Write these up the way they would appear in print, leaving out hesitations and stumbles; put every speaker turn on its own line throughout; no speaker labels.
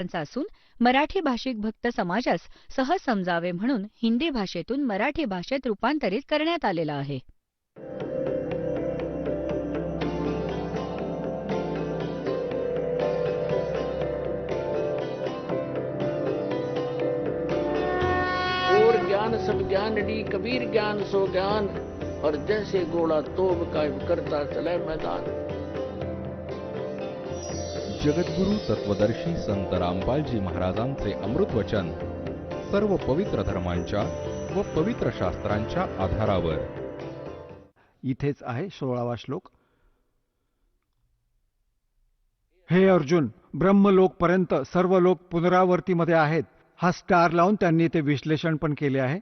असून मराठी भाषिक भक्त समाजास सहज समजावे म्हणून हिंदी भाषेतून मराठी भाषेत रूपांतरित करण्यात आलेला आहे.
और ज्ञान सब ज्ञानडी कबीर ज्ञान सो ज्ञान और जैसे घोड़ा तोब का करता चले मैदान.
जगद्गुरु तत्वदर्शी संत रामपालजी महाराजांचे अमृत वचन सर्व पवित्र धर्मांच्या व पवित्र शास्त्रांच्या आधारावर.
इथेच आहे 16वा श्लोक. हे अर्जुन, ब्रह्मलोक पर्यंत सर्व लोक पुनरावर्तीमध्ये आहेत. हा स्टार लावून त्यांनी ते विश्लेषण पण केले आहे.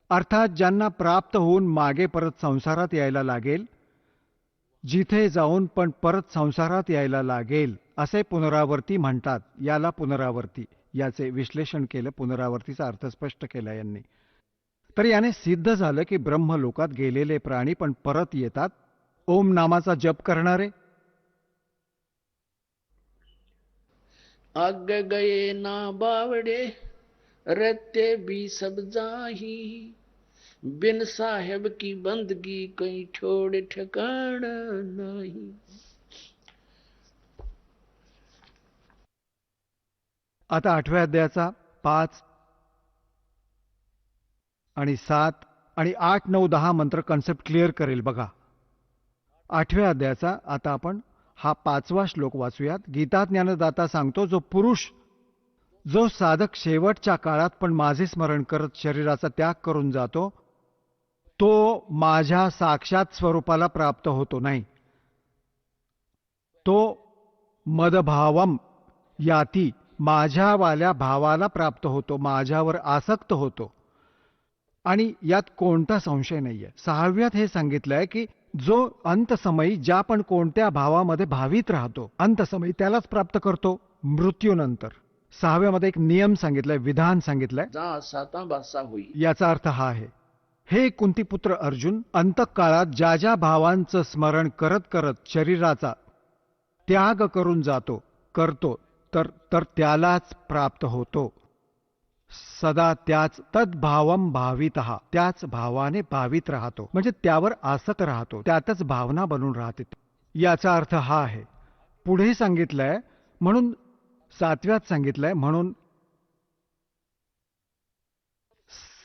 अर्थात ज्यांना प्राप्त होऊन मागे परत संसारात यायला लागेल, जिथे जाऊन पण परत संसारात यायला लागेल असे पुनरावर्ती म्हणतात. याला पुनरावर्ती, याचे विश्लेषण केलं, पुनरावर्तीचा अर्थ स्पष्ट केला यांनी. तर याने सिद्ध झालं की ब्रह्मलोकात गेलेले प्राणी पण परत येतात. ओम नामाचा जप करणारे
आगे गए ना बावड़े रहते भी सब जाही, बिन साहेब की बंदगी कहीं छोड़ ठिकाना नहीं.
आता 8व्या अध्यायाचा 5 आणि 7 आणि 8, 9, 10 मंत्र कन्सेप्ट क्लिअर करेल बघा. 8व्या अध्यायाचा आता आपण हा 5वा श्लोक वाचूयात. गीता ज्ञानदाता सांगतो, जो पुरुष, जो साधक शेवटच्या काळात पण माझे स्मरण करत शरीराचा त्याग करून जातो, तो माझ्या साक्षात स्वरूपाला प्राप्त होतो नाही. तो मदभावम याती, माझ्यावाल्या भावाला प्राप्त होतो, माझ्यावर आसक्त होतो. आणि यात कोणता संशय नाहीये. 6व्यात हे सांगितलंय की जो अंतसमयी ज्या पण कोणत्या भावामध्ये भावित राहतो, अंतसमयी त्यालाच प्राप्त करतो मृत्यूनंतर. 6व्यामध्ये एक नियम सांगितलाय, विधान सांगितलंय.
जा साता बासा हुई.
याचा अर्थ हा आहे, हे कुंतीपुत्र अर्जुन, अंतकाळात ज्या ज्या भावांचं स्मरण करत करत शरीराचा त्याग करून जातो, करतो, तर त्यालाच प्राप्त होतो. सदा त्याच तद्भावम भावितः, त्याच भावाने भावित राहतो, म्हणजे त्यावर आसक्त राहतो, त्यातच भावना बनून राहते. याचा अर्थ हा आहे. पुढे सांगितलंय, म्हणून 7व्यात सांगितलंय, म्हणून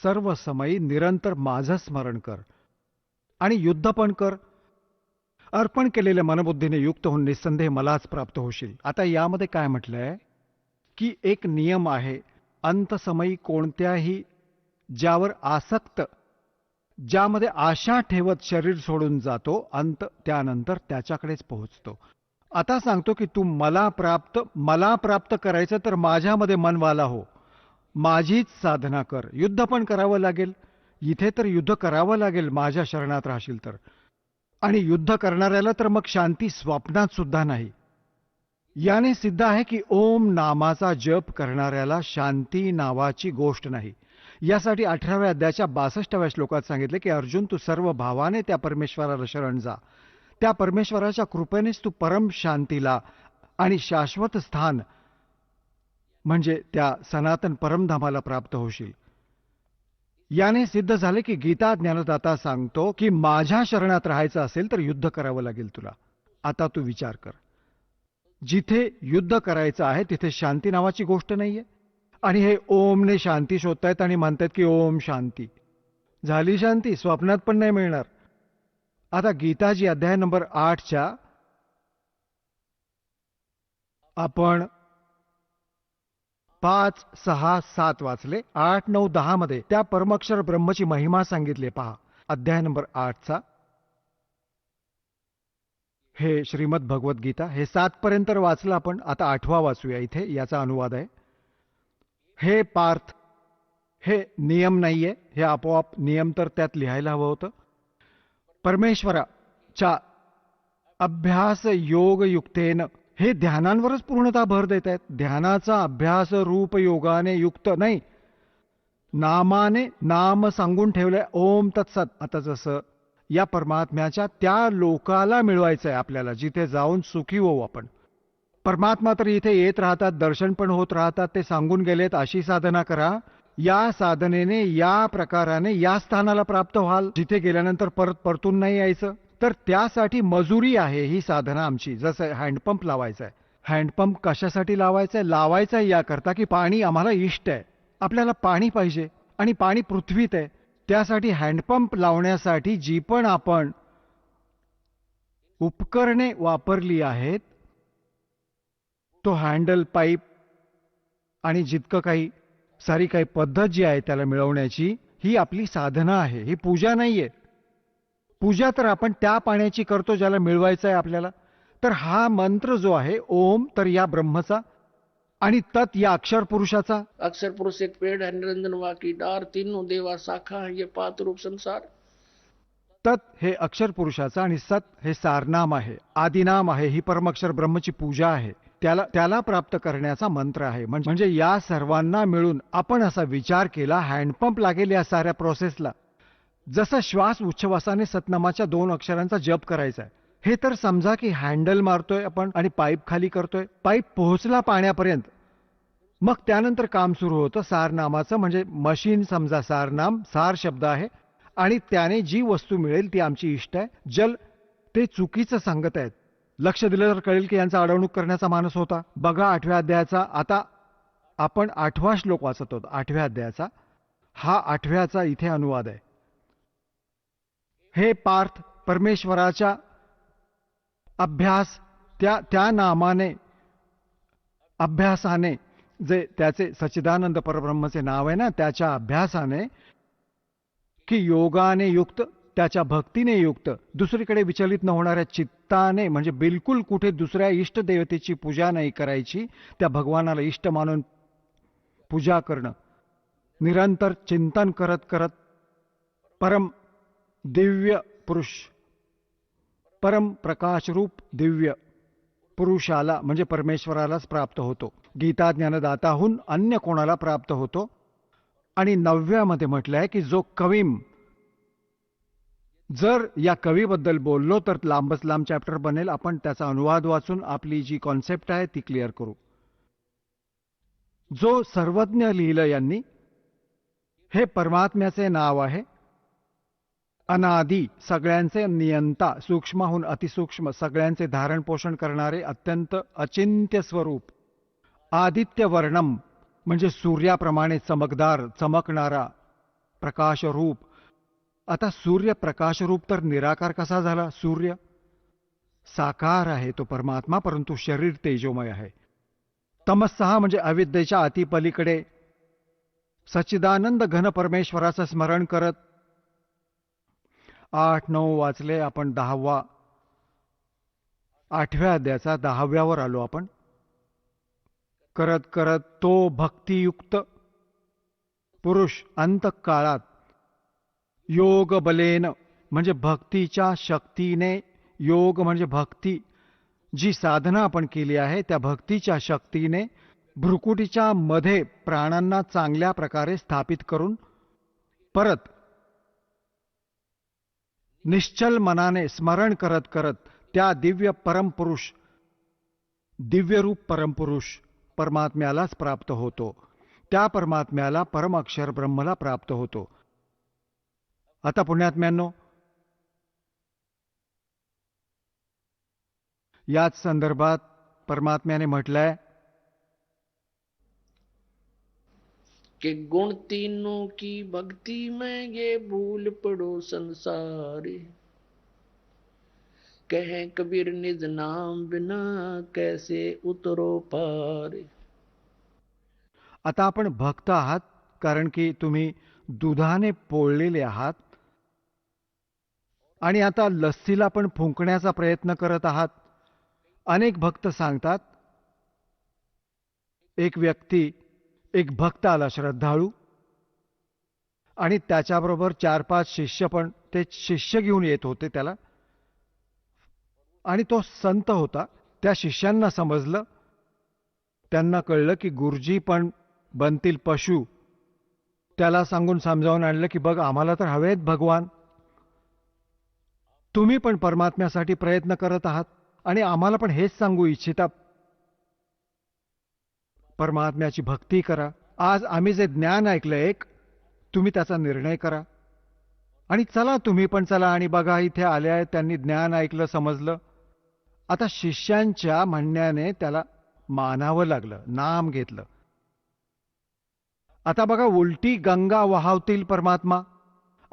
सर्व समयी निरंतर माझं स्मरण कर आणि युद्ध पण कर. अर्पण केलेल्या मनबुद्धीने युक्त होऊन निस्संदेह मलाच प्राप्त होशील. आता यामध्ये काय म्हटलंय की एक नियम आहे, अंतसमयी कोणत्याही ज्यावर आसक्त, ज्यामध्ये आशा ठेवत शरीर सोडून जातो, अंत त्यानंतर त्याच्याकडेच पोहोचतो. आता सांगतो की तू मला प्राप्त करायचं तर माझ्यामध्ये मनवाला हो, माझीच साधना कर. युद्ध पण करावं लागेल, इथे तर युद्ध करावं लागेल माझ्या शरणात राहशील तर. आणि युद्ध करणाऱ्याला तर मग शांती स्वप्नात सुद्धा नाही. याने सिद्ध आहे की ओम नामाचा जप करणाऱ्याला शांती नावाची गोष्ट नाही. यासाठी 18व्या अध्यायाच्या 62व्या श्लोकात सांगितले की अर्जुन, तू सर्व भावाने त्या परमेश्वराला शरण जा. त्या परमेश्वराच्या कृपेनेच तू परम शांतीला आणि शाश्वत स्थान म्हणजे त्या सनातन परमधामाला प्राप्त होशील. याने सिद्ध झाले की गीता ज्ञानदाता सांगतो की माझ्या शरणात राहायचं असेल तर युद्ध करावं लागेल तुला. आता तू विचार कर, जिथे युद्ध करायचं आहे तिथे शांती नावाची गोष्ट नाहीये, आणि हे ओमने शांती शोधतायत आणि म्हणतात की ओम शांती. झाली शांती? स्वप्नात पण नाही मिळणार. आता गीताजी अध्याय नंबर 8च्या आपण 5, 6, 7 वाचले. 8, 9, 10 मध्ये त्या परमाक्षर ब्रह्मची महिमा सांगितली. पहा अध्याय नंबर 8चा, हे श्रीमद भगवत गीता. हे 7 पर्यंत वाचलं आपण, आता 8वा वाचूया. इथे याचा अनुवाद आहे. हे पार्थ, हे नियम नाहीये, हे आपोआप नियम तर त्यात लिहायला हवं होतं. परमेश्वराच्या अभ्यास योग युक्तेन, हे ध्यानांवरच पूर्णतः भर देत आहेत. ध्यानाचा अभ्यास रूप योगाने युक्त नाही, नामाने, नाम सांगून ठेवलंय ओम तत्सत. आता जसं या परमात्म्याच्या त्या लोकाला मिळवायचं आहे आपल्याला, जिथे जाऊन सुखी होऊ आपण. परमात्मा तर इथे येत राहतात, दर्शन पण होत राहतात. ते सांगून गेलेत अशी साधना करा, या साधनेने या प्रकाराने या स्थानाला प्राप्त व्हाल, जिथे गेल्यानंतर परत परतून नाही यायचं. तर त्यासाठी मजुरी आहे ही साधना आमची. जसं हँडपंप लावायचा आहे. हँडपंप कशासाठी लावायचा आहे? लावायचा आहे याकरता की पाणी आम्हाला इष्ट आहे, आपल्याला पाणी पाहिजे आणि पाणी पृथ्वीत आहे. त्यासाठी हँडपंप लावण्यासाठी जी पण आपण उपकरणे वापरली आहेत, तो हँडल, पाईप आणि जितकं काही सारी काही पद्धत जी आहे त्याला मिळवण्याची, ही आपली साधना आहे, ही पूजा नाहीये. पूजा तर आपण त्या पाण्याची करतो ज्याला मिळवायचं आहे आपल्याला. तर हा मंत्र जो आहे ओम, तर या ब्रह्मचा, आणि तत् या अक्षर पुरुषाचा.
अक्षर पुरुष एक पेड़ है, निरंजन वा की डार, तीनों देवा शाखा है, ये पात रूप संसार.
तत् हे अक्षर पुरुषाचा आणि सत हे सारनाम आहे, आदिनाम आहे, ही परमक्षर ब्रह्मची पूजा आहे. त्याला प्राप्त करण्याचा मंत्र आहे. म्हणजे या सर्वांना मिळून आपण असा विचार केला, हँडपंप लागेल या साऱ्या प्रोसेसला. जसं श्वास उच्छवासाने सतनामाच्या 2 अक्षरांचा जप करायचा आहे. हे तर समजा की हँडल मारतोय आपण आणि पाईप खाली करतोय, पाईप पोहोचला पाण्यापर्यंत, मग त्यानंतर काम सुरू होतं सारनामाचं. म्हणजे मशीन समजा सारनाम, सार शब्द आहे, आणि त्याने जी वस्तू मिळेल ती आमची इष्ट आहे. जल ते चुकीचं सांगत आहेत. लक्ष दिलं तर कळेल की यांचा अडवणूक करण्याचा मानस होता. बघा 8व्या अध्यायाचा, आता आपण 8वा श्लोक वाचत होतो 8व्या अध्यायाचा. हा 8व्याचा इथे अनुवाद आहे. हे पार्थ, परमेश्वराच्या अभ्यास, त्या नामाने, अभ्यासाने, जे त्याचे सच्चिदानंद परब्रह्मचे नाव आहे ना, त्याच्या अभ्यासाने की योगाने युक्त, त्याच्या भक्तीने युक्त, दुसरीकडे विचलित न होणाऱ्या चित्ताने, म्हणजे बिलकुल कुठे दुसऱ्या इष्ट देवतेची पूजा नाही करायची, त्या भगवानाला इष्ट मानून पूजा करणं, निरंतर चिंतन करत करत परम दिव्य पुरुष, परम प्रकाशरूप दिव्य पुरुषाला म्हणजे परमेश्वरालाच प्राप्त होतो. गीता ज्ञानदाताहून अन्य कोणाला प्राप्त होतो. आणि 9व्यामध्ये म्हटलं आहे की जो कवीम, जर या कवीबद्दल बोललो तर लांबच लांब चॅप्टर बनेल. आपण त्याचा अनुवाद वाचून आपली जी कॉन्सेप्ट आहे ती क्लिअर करू. जो सर्वज्ञ लिहिलं यांनी, हे परमात्म्याचे नाव आहे. अनादी, सगळ्यांचे नियंता, सूक्ष्माहून अतिसूक्ष्म, सगळ्यांचे धारण पोषण करणारे, अत्यंत अचिंत्य स्वरूप. आदित्य वर्णम, म्हणजे सूर्याप्रमाणे चमकदार, चमकणारा प्रकाशरूप. आता सूर्य प्रकाशरूप तर निराकार कसा झाला? सूर्य साकार आहे तो परमात्मा, परंतु शरीर तेजोमय आहे. तमस्सहा म्हणजे अविद्येच्या अतिपलीकडे सच्चिदानंद घन परमेश्वराचं स्मरण करत. 8-9 वाचले आपण. 8व्या अध्यायाचा 10व्यावर आलो आपण. करत करत तो भक्तियुक्त पुरुष अंतकाळात योग बलेन, म्हणजे भक्तीच्या शक्तीने, योग म्हणजे भक्ती, जी साधना आपण केली आहे त्या भक्तीच्या शक्तीने भ्रुकुटीच्या मध्ये प्राणांना चांगल्या प्रकारे स्थापित करून परत निश्चल मनाने स्मरण करत करत त्या दिव्य परमपुरुष, दिव्यरूप परमपुरुष परमात्म्यालाच प्राप्त होतो. त्या परमात्म्याला, परम अक्षर ब्रह्मला प्राप्त होतो. आता पुण्यात्म्यांनो, याच संदर्भात परमात्म्याने म्हटलंय
कि गुण तीनों की भक्ति में ये भूल पड़ो संसारी, कहें कबीर निज नाम बिना कैसे उतरो पार.
आता आपण भक्त आहात कारण की तुम्ही दुधाने पोळलेले आहात आणि आता लस्सीला पण फुंकण्याचा प्रयत्न करत आहात. अनेक भक्त सांगतात, एक भक्त आला श्रद्धाळू आणि त्याच्याबरोबर 4-5 शिष्य पण, ते शिष्य घेऊन येत होते त्याला, आणि तो संत होता. त्या शिष्यांना समजलं, त्यांना कळलं की गुरुजी पण बनतील पशु. त्याला सांगून समजावून आणलं की बघ, आम्हाला तर हवेत भगवान, तुम्ही पण परमात्म्यासाठी प्रयत्न करत आहात आणि आम्हाला पण हेच सांगू इच्छिता परमात्म्याची भक्ती करा. आज आम्ही जे ज्ञान ऐकलं एक, तुम्ही त्याचा निर्णय करा. आणि चला तुम्ही पण चला आणि बघा इथे आले आहेत, त्यांनी ज्ञान ऐकलं, समजलं. आता शिष्यांच्या म्हणण्याने त्याला मानावं लागलं, नाम घेतलं. आता बघा उलटी गंगा वाहवतील परमात्मा.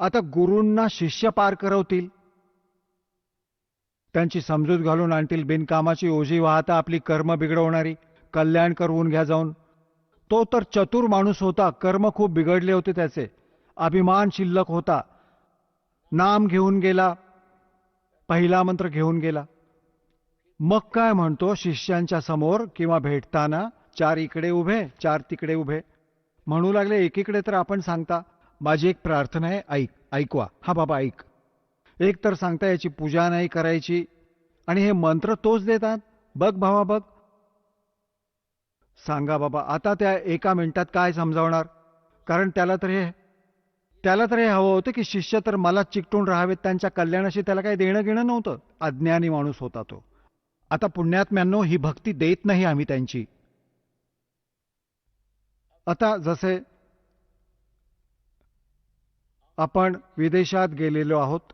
आता गुरूंना शिष्य पार करवतील, त्यांची समजूत घालून आणतील. बिनकामाची ओझी वाहता आपली कर्म बिघडवणारी. कल्याण करवून घ्या जाऊन. तो तर चतुर माणूस होता, कर्म खूप बिघडले होते त्याचे, अभिमान शिल्लक होता. नाम घेऊन गेला, पहिला मंत्र घेऊन गेला. मग काय म्हणतो शिष्यांच्या समोर किंवा भेटताना, चार इकडे उभे, चार तिकडे उभे. म्हणू लागले, एकीकडे तर आपण सांगता माझी एक प्रार्थना आहे, ऐकवा. हा बाबा ऐक. एक तर सांगता याची पूजा नाही करायची आणि हे मंत्र तोच देतात. बघ भावा बघ. सांगा बाबा. आता त्या एका मिनिटात काय समजावणार? कारण त्याला तर हे हवं होतं की शिष्य तर मला चिकटून राहावेत, त्यांच्या कल्याणाशी त्याला काही देणं घेणं नव्हतं. अज्ञानी माणूस होता तो. आता पुण्यात्म्यांनो, ही भक्ती देत नाही आम्ही त्यांची. आता जसे आपण विदेशात गेलेलो आहोत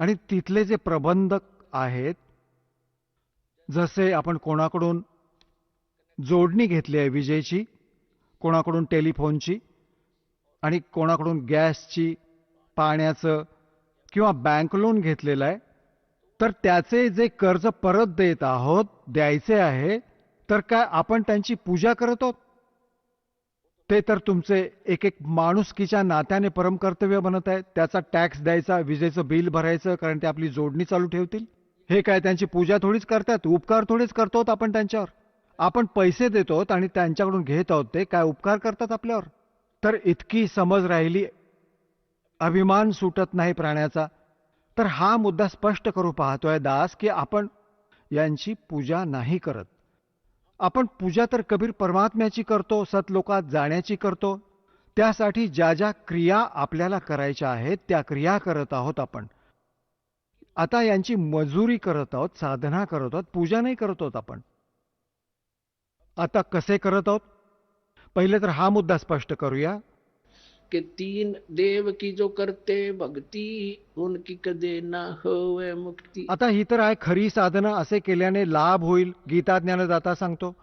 आणि तिथले जे प्रबंधक आहेत, जसे आपण कोणाकडून जोडणी घेतली आहे विजेची, कोणाकडून टेलिफोनची आणि कोणाकडून गॅसची, पाण्याचं किंवा बँक लोन घेतलेलं आहे, तर त्याचे जे कर्ज परत देत आहोत, द्यायचे आहे, तर काय आपण त्यांची पूजा करत आहोत? ते तर तुमचे एक एक माणुसकीच्या नात्याने परमकर्तव्य बनत आहे. त्याचा टॅक्स द्यायचा, विजेचं बिल भरायचं, कारण ते आपली जोडणी चालू ठेवतील. हे काय त्यांची पूजा थोडीच करतात, उपकार थोडीच करतो आपण त्यांच्यावर. आपण पैसे देतो आणि त्यांच्याकडून घेत आहोत, ते काय उपकार करतात आपल्यावर? तर इतकी समज राहिली, अभिमान सुटत नाही प्राण्याचा. तर हा मुद्दा स्पष्ट करू पाहतोय दास की आपण यांची पूजा नाही करत. आपण पूजा तर कबीर परमात्म्याची करतो, सतलोकात जाण्याची करतो. त्यासाठी ज्या ज्या क्रिया आपल्याला करायच्या आहेत त्या क्रिया करत आहोत आपण. आता यांची मजुरी करत आहोत, साधना करत आहोत, पूजा नाही करत आहोत आपण. आता कसे करत आहोत? पहिले तर हा मुद्दा स्पष्ट करूया
कि तीन देव की जो करते भक्ति उनकी कदे ना होवे मुक्ती.
आता ही तर आहे खरी साधना. असे केल्याने लाभ होईल, गीता ज्ञानदाता सांगतो.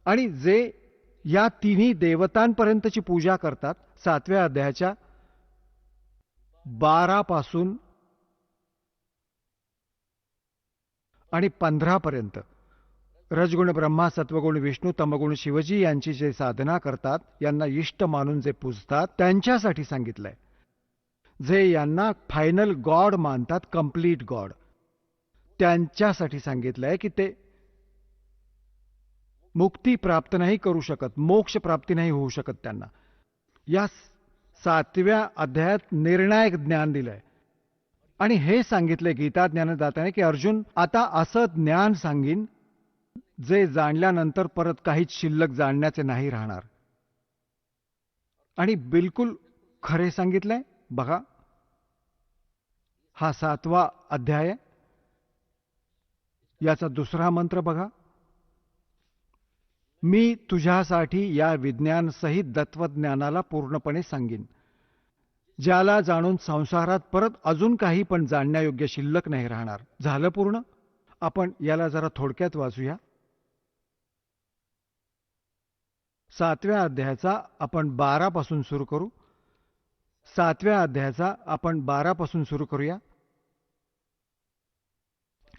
आणि जे या तिन्ही देवतांपर्यंतची पूजा करतात, 7व्या अध्यायाच्या 12 पासून आणि 15 पर्यंत, रजगुण ब्रह्मा, सत्वगुण विष्णू, तमगुण शिवजी यांची जे साधना करतात, यांना इष्ट मानून जे पूजतात, त्यांच्यासाठी सांगितलंय. जे यांना फायनल गॉड मानतात, कंप्लीट गॉड, त्यांच्यासाठी सांगितलंय की ते मुक्ती प्राप्त नाही करू शकत, मोक्ष प्राप्ती नाही होऊ शकत त्यांना. या 7व्या अध्यायात निर्णायक ज्ञान दिलंय. आणि हे सांगितले गीता ज्ञानदात्याने की अर्जुन, आता असं ज्ञान सांगीन जे जाणल्यानंतर परत काहीच शिल्लक जाणण्याचे नाही राहणार. आणि बिलकुल खरे सांगितलंय. बघा, हा 7वा अध्याय, याचा दुसरा मंत्र बघा. मी तुझ्यासाठी या विज्ञान सहित तत्वज्ञानाला पूर्णपणे सांगीन, ज्याला जाणून संसारात परत अजून काही पण जाणण्यायोग्य शिल्लक नाही राहणार. झालं पूर्ण. आपण याला जरा थोडक्यात वाचूया. 7व्या अध्यायाचा आपण 12 पासून सुरू करू. 7व्या अध्यायाचा आपण 12 पासून सुरू करूया.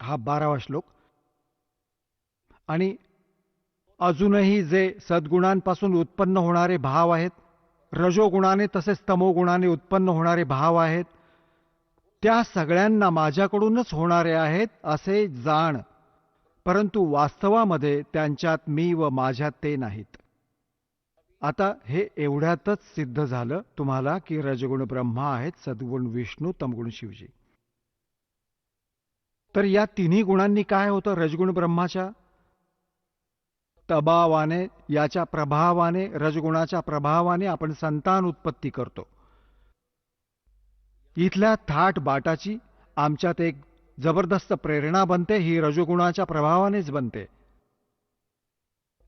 हा 12वा श्लोक. आणि अजूनही जे सद्गुणांपासून उत्पन्न होणारे भाव आहेत, रजोगुणाने तसेच तमोगुणाने उत्पन्न होणारे भाव आहेत, त्या सगळ्यांना माझ्याकडूनच होणारे आहेत असे जाण, परंतु वास्तवामध्ये त्यांच्यात मी व माझ्यात ते नाहीत. आता हे एवढ्यातच सिद्ध झालं तुम्हाला की रजगुण ब्रह्मा आहेत, सद्गुण विष्णू, तमगुण शिवजी. तर या तिन्ही गुणांनी काय होतं? रजगुण ब्रह्माच्या तबावाने, याच्या प्रभावाने, रजगुणाच्या प्रभावाने आपण संतान उत्पत्ती करतो. इथल्या थाट बाटाची आमच्यात एक जबरदस्त प्रेरणा बनते, ही रजोगुणाच्या प्रभावानेच बनते.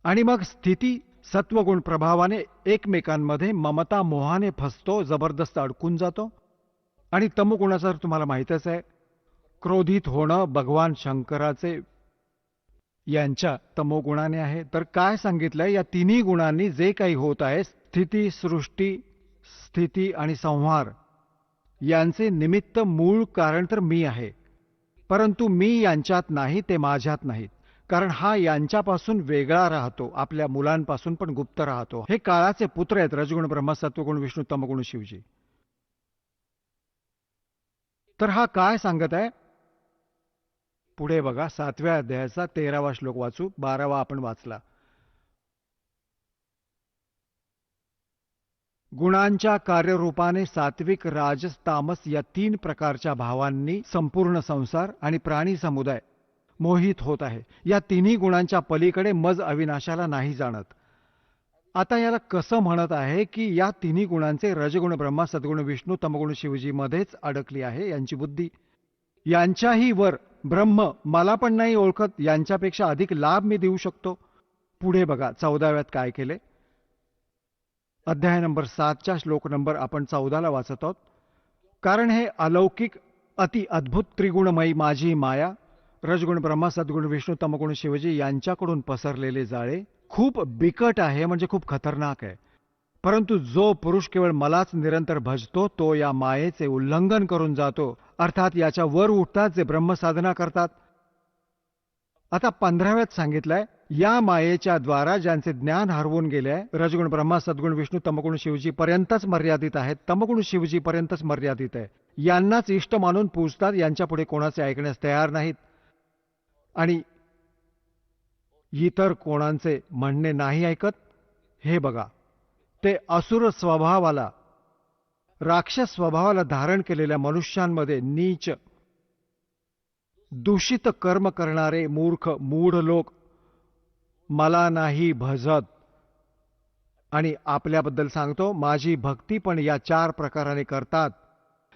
आणि मग स्थिती सत्वगुण प्रभावाने एकमेकांमध्ये ममता मोहाने फसतो, जबरदस्त अडकून जातो. आणि तमोगुणाचा तर तुम्हाला माहीतच आहे, क्रोधित होणं भगवान शंकराचे यांच्या तमोगुणाने आहे. तर काय सांगितलंय, या तिन्ही गुणांनी जे काही होत आहे, स्थिती, सृष्टी, स्थिती आणि संहार, यांचे निमित्त मूळ कारण तर मी आहे. परंतु मी यांच्यात नाही, ते माझ्यात नाहीत. कारण हा यांच्यापासून वेगळा राहतो, आपल्या मुलांपासून पण गुप्त राहतो. हे काळाचे पुत्र आहेत, रजगुण ब्रह्मा, सत्वगुण विष्णू, तमगुण शिवजी. तर हा काय सांगत आहे, पुढे बघा. 7व्या अध्यायाचा 13वा श्लोक वाचू, 12वा आपण वाचला. गुणांच्या कार्यरूपाने सात्विक, राजस, तामस या 3 प्रकारच्या भावांनी संपूर्ण संसार आणि प्राणी समुदाय मोहित होत आहे. या तिन्ही गुणांच्या पलीकडे मज अविनाशाला नाही जाणत. आता याला कसं म्हणत आहे की या तिन्ही गुणांचे रजगुण ब्रह्मा, सद्गुण विष्णू, तमगुण शिवजी मध्येच अडकली आहे यांची बुद्धी. यांच्याही वर ब्रह्म मला पण नाही ओळखत, यांच्यापेक्षा अधिक लाभ मी देऊ शकतो. पुढे बघा 14व्यात काय केले. अध्याय नंबर 7च्या श्लोक नंबर आपण 14ला वाचत आहोत. कारण हे अलौकिक अति अद्भुत त्रिगुणमयी माझी माया, रजगुण ब्रह्मा, सद्गुण विष्णू, तमगुण शिवजी यांच्याकडून पसरलेले जाळे खूप बिकट आहे, म्हणजे खूप खतरनाक आहे. परंतु जो पुरुष केवळ मलाच निरंतर भजतो तो या मायेचे उल्लंघन करून जातो. अर्थात याच्या वर उठतात जे ब्रह्मसाधना करतात. आता 15व्यात सांगितलंय, या मायेच्या द्वारा ज्यांचे ज्ञान हरवून गेले आहे, रजगुण ब्रह्मा, सद्गुण विष्णू, तमगुण शिवजी पर्यंतच मर्यादित आहेत, तमगुण शिवजी पर्यंतच मर्यादित आहे. यांनाच इष्ट मानून पूजतात, यांच्या पुढे कोणाचे ऐकण्यास तयार नाहीत आणि इतर कोणाचे म्हणणे नाही ऐकत. हे बघा, ते असुर स्वभावाला, राक्षस स्वभावाला धारण केलेल्या मनुष्यांमध्ये नीच, दूषित कर्म करणारे मूर्ख मूढ लोक मला नाही भजत. आणि आपल्याबद्दल सांगतो, माझी भक्ती पण या 4 प्रकाराने करतात.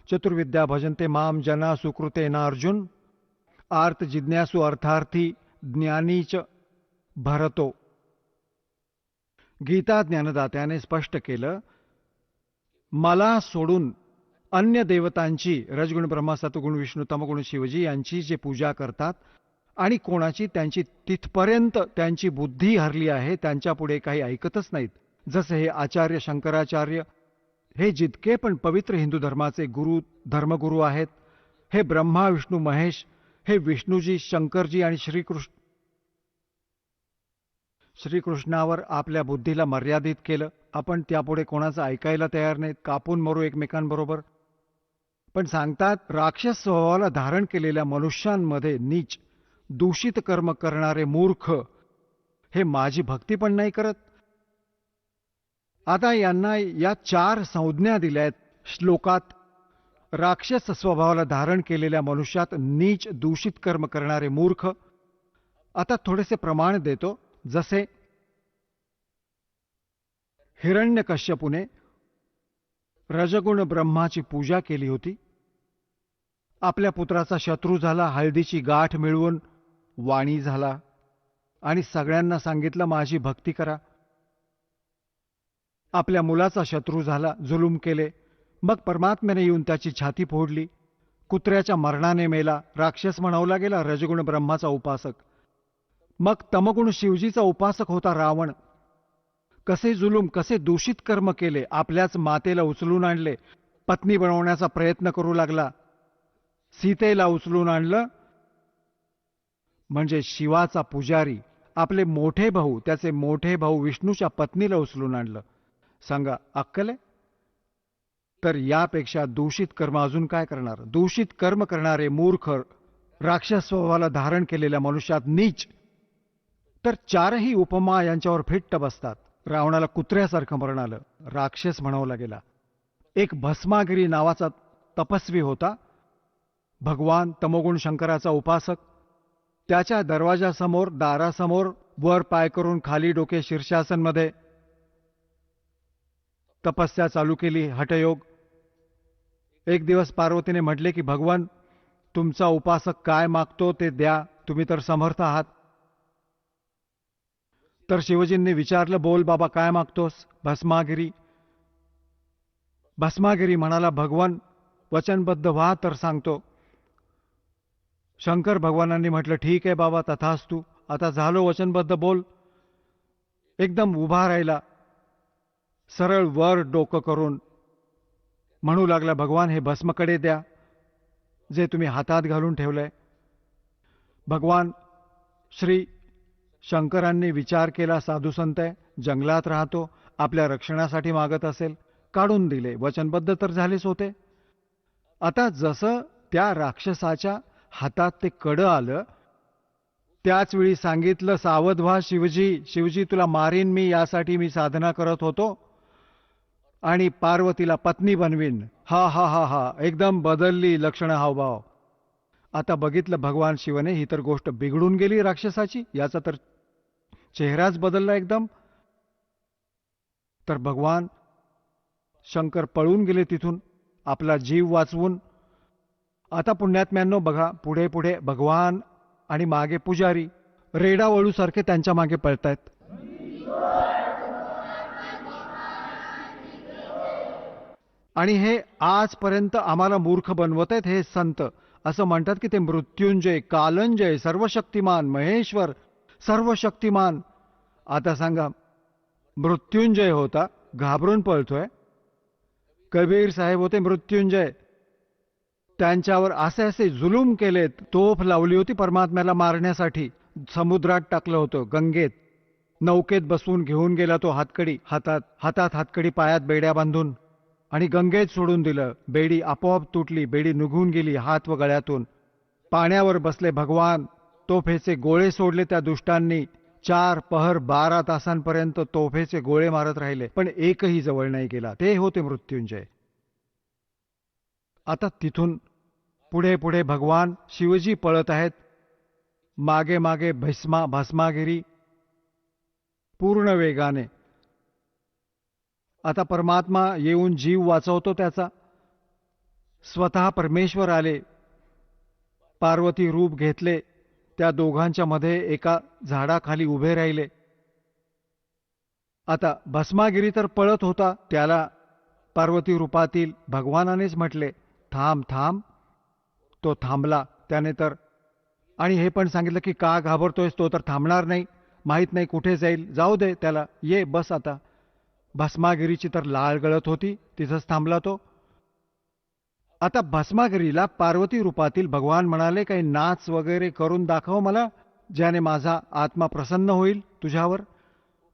चतुर्विद्या भजन्ते माम जना सुकृतेना अर्जुन, आर्त जिज्ञासु अर्थार्थी ज्ञानीच भरतो. गीता ज्ञानदात्याने स्पष्ट केलं, मला सोडून अन्य देवतांची, रजगुण ब्रह्मा, सत्वगुण विष्णू, तमगुण शिवजी यांची जे पूजा करतात आणि कोणाची त्यांची तिथपर्यंत त्यांची बुद्धी हरली आहे, त्यांच्या पुढे काही ऐकतच नाहीत. जसे हे आचार्य शंकराचार्य, हे जितके पण पवित्र हिंदू धर्माचे गुरु, धर्मगुरू आहेत, हे ब्रह्मा विष्णू महेश, हे विष्णूजी, शंकरजी आणि श्रीकृष्णावर आपल्या बुद्धीला मर्यादित केलं. आपण त्यापुढे कोणाचं ऐकायला तयार नाहीत, कापून मरू एकमेकांबरोबर. पण सांगतात, राक्षस स्वभावाला धारण केलेल्या मनुष्यांमध्ये नीच, दूषित कर्म करणारे मूर्ख हे माझी भक्ती पण नाही करत. आता यांना या 4 संज्ञा दिल्या आहेत श्लोकात. राक्षस स्वभावाला धारण केलेल्या मनुष्यात नीच, दूषित कर्म करणारे मूर्ख. आता थोडेसे प्रमाण देतो. जसे हिरण्यकश्यपूने रजगुण ब्रह्माची पूजा केली होती, आपल्या पुत्राचा शत्रू झाला, हळदीची गाठ मिळवून वाणी झाला आणि सगळ्यांना सांगितलं माझी भक्ती करा. आपल्या मुलाचा शत्रू झाला, जुलूम केले, मग परमात्म्याने येऊन त्याची छाती फोडली. कुत्र्याच्या मरणाने मेला, राक्षस म्हणवला गेला, रजगुण ब्रह्माचा उपासक. मग तमगुण शिवजीचा उपासक होता रावण. कसे जुलूम, कसे दूषित कर्म केले, आपल्याच मातेला उचलून आणले, पत्नी बनवण्याचा प्रयत्न करू लागला, सीतेला उचलून आणलं. म्हणजे शिवाचा पुजारी, आपले मोठे भाऊ, त्याचे मोठे भाऊ विष्णूच्या पत्नीला उचलून आणलं. सांगा, अक्कल आहे? तर यापेक्षा दूषित कर्म अजून काय करणार? दूषित कर्म करणारे मूर्ख, राक्षस स्वभावाला धारण केलेल्या मनुष्यात नीच. तर 4ही उपमा यांच्यावर फिट्ट बसतात. रावणाला कुत्र्यासारखं मरण आलं, राक्षस म्हणवला गेला. एक भस्मागिरी नावाचा तपस्वी होता, भगवान तमोगुण शंकराचा उपासक. त्याच्या दरवाजासमोर, दारासमोर वर पाय करून खाली डोके शीर्षासनमध्ये तपस्या चालू केली, हठयोग. एक दिवस पार्वतीने म्हटले की भगवान, तुमचा उपासक काय मागतो ते द्या, तुम्ही तर समर्थ आहात. तर शिवजींनी विचारलं, बोल बाबा काय मागतोस? भस्मागिरी. भस्मागिरी म्हणाला, भगवान वचनबद्ध व्हा तर सांगतो. शंकर भगवानांनी म्हटलं, ठीक आहे बाबा, तथास्तु. आता झालो वचनबद्ध, बोल. एकदम उभा राहिला, सरळ वर डोकं करून म्हणू लागला, भगवान हे भस्मकडे द्या जे तुम्ही हातात घालून ठेवलंय. भगवान श्री शंकरांनी विचार केला, साधू संत आहे, जंगलात राहतो, आपल्या रक्षणासाठी मागत असेल, काढून दिले. वचनबद्ध तर झालेच होते. आता जसं त्या राक्षसाच्या हातात ते कडं आलं, त्याच वेळी सांगितलं, सावध व्हा शिवजी, शिवजी तुला मारीन मी, यासाठी मी साधना करत होतो आणि पार्वतीला पत्नी बनवीन. हा हा हा हा, एकदम बदलली लक्षणं, हावभाव. आता बघितलं भगवान शिवने, ही तर गोष्ट बिघडून गेली राक्षसाची, याचा तर चेहराच बदलला एकदम. तर भगवान शंकर पळून गेले तिथून, आपला जीव वाचवून. आता पुण्यात्म्यांनो बघा, पुढे पुढे भगवान आणि मागे पुजारी रेडा वळूसारखे त्यांच्या मागे पळतायत. आणि हे आजपर्यंत आम्हाला मूर्ख बनवत आहेत हे संत. असं म्हणतात की ते मृत्युंजय, कालंजय, सर्वशक्तिमान, महेश्वर, सर्वशक्तिमान. आता सांगा, मृत्युंजय होता, घाबरून पळतोय. कबीर साहेब होते मृत्युंजय, त्यांच्यावर असे असे जुलूम केलेत, तोफ लावली होती परमात्म्याला मारण्यासाठी, समुद्रात टाकलं होतं, गंगेत. नौकेत बसवून घेऊन गेला तो हातकडी, हातात हातकडी, पायात बेड्या बांधून, आणि गंगेत सोडून दिलं. बेडी आपोआप तुटली, बेडी निघून गेली हात व गळ्यातून. पाण्यावर बसले भगवान, तोफेचे गोळे सोडले त्या दुष्टांनी. 4 पहर 12 तासांपर्यंत तोफेचे गोळे मारत राहिले, पण एकही जवळ नाही गेला. ते होते मृत्युंजय. आता तिथून पुढे पुढे भगवान शिवजी पळत आहेत, मागे मागे भस्मागिरी पूर्ण वेगाने. आता परमात्मा येऊन जीव वाचवतो त्याचा. स्वतः परमेश्वर आले, पार्वती रूप घेतले, त्या दोघांच्या मध्ये एका झाडाखाली उभे राहिले. आता भस्मागिरी तर पळत होता, त्याला पार्वती रूपातील भगवानानेच म्हटले, थांब थांब. तो थांबला. त्याने तर, आणि हे पण सांगितलं की का घाबरतोयस, तो तर थांबणार नाही, माहीत नाही कुठे जाईल, जाऊ दे त्याला, ये बस आता. भस्मागिरीची तर लाळ गळत होती, तिथंच थांबला तो. आता भस्मागिरीला पार्वती रूपातील भगवान म्हणाले, काही नाच वगैरे करून दाखव मला, ज्याने माझा आत्मा प्रसन्न होईल तुझ्यावर.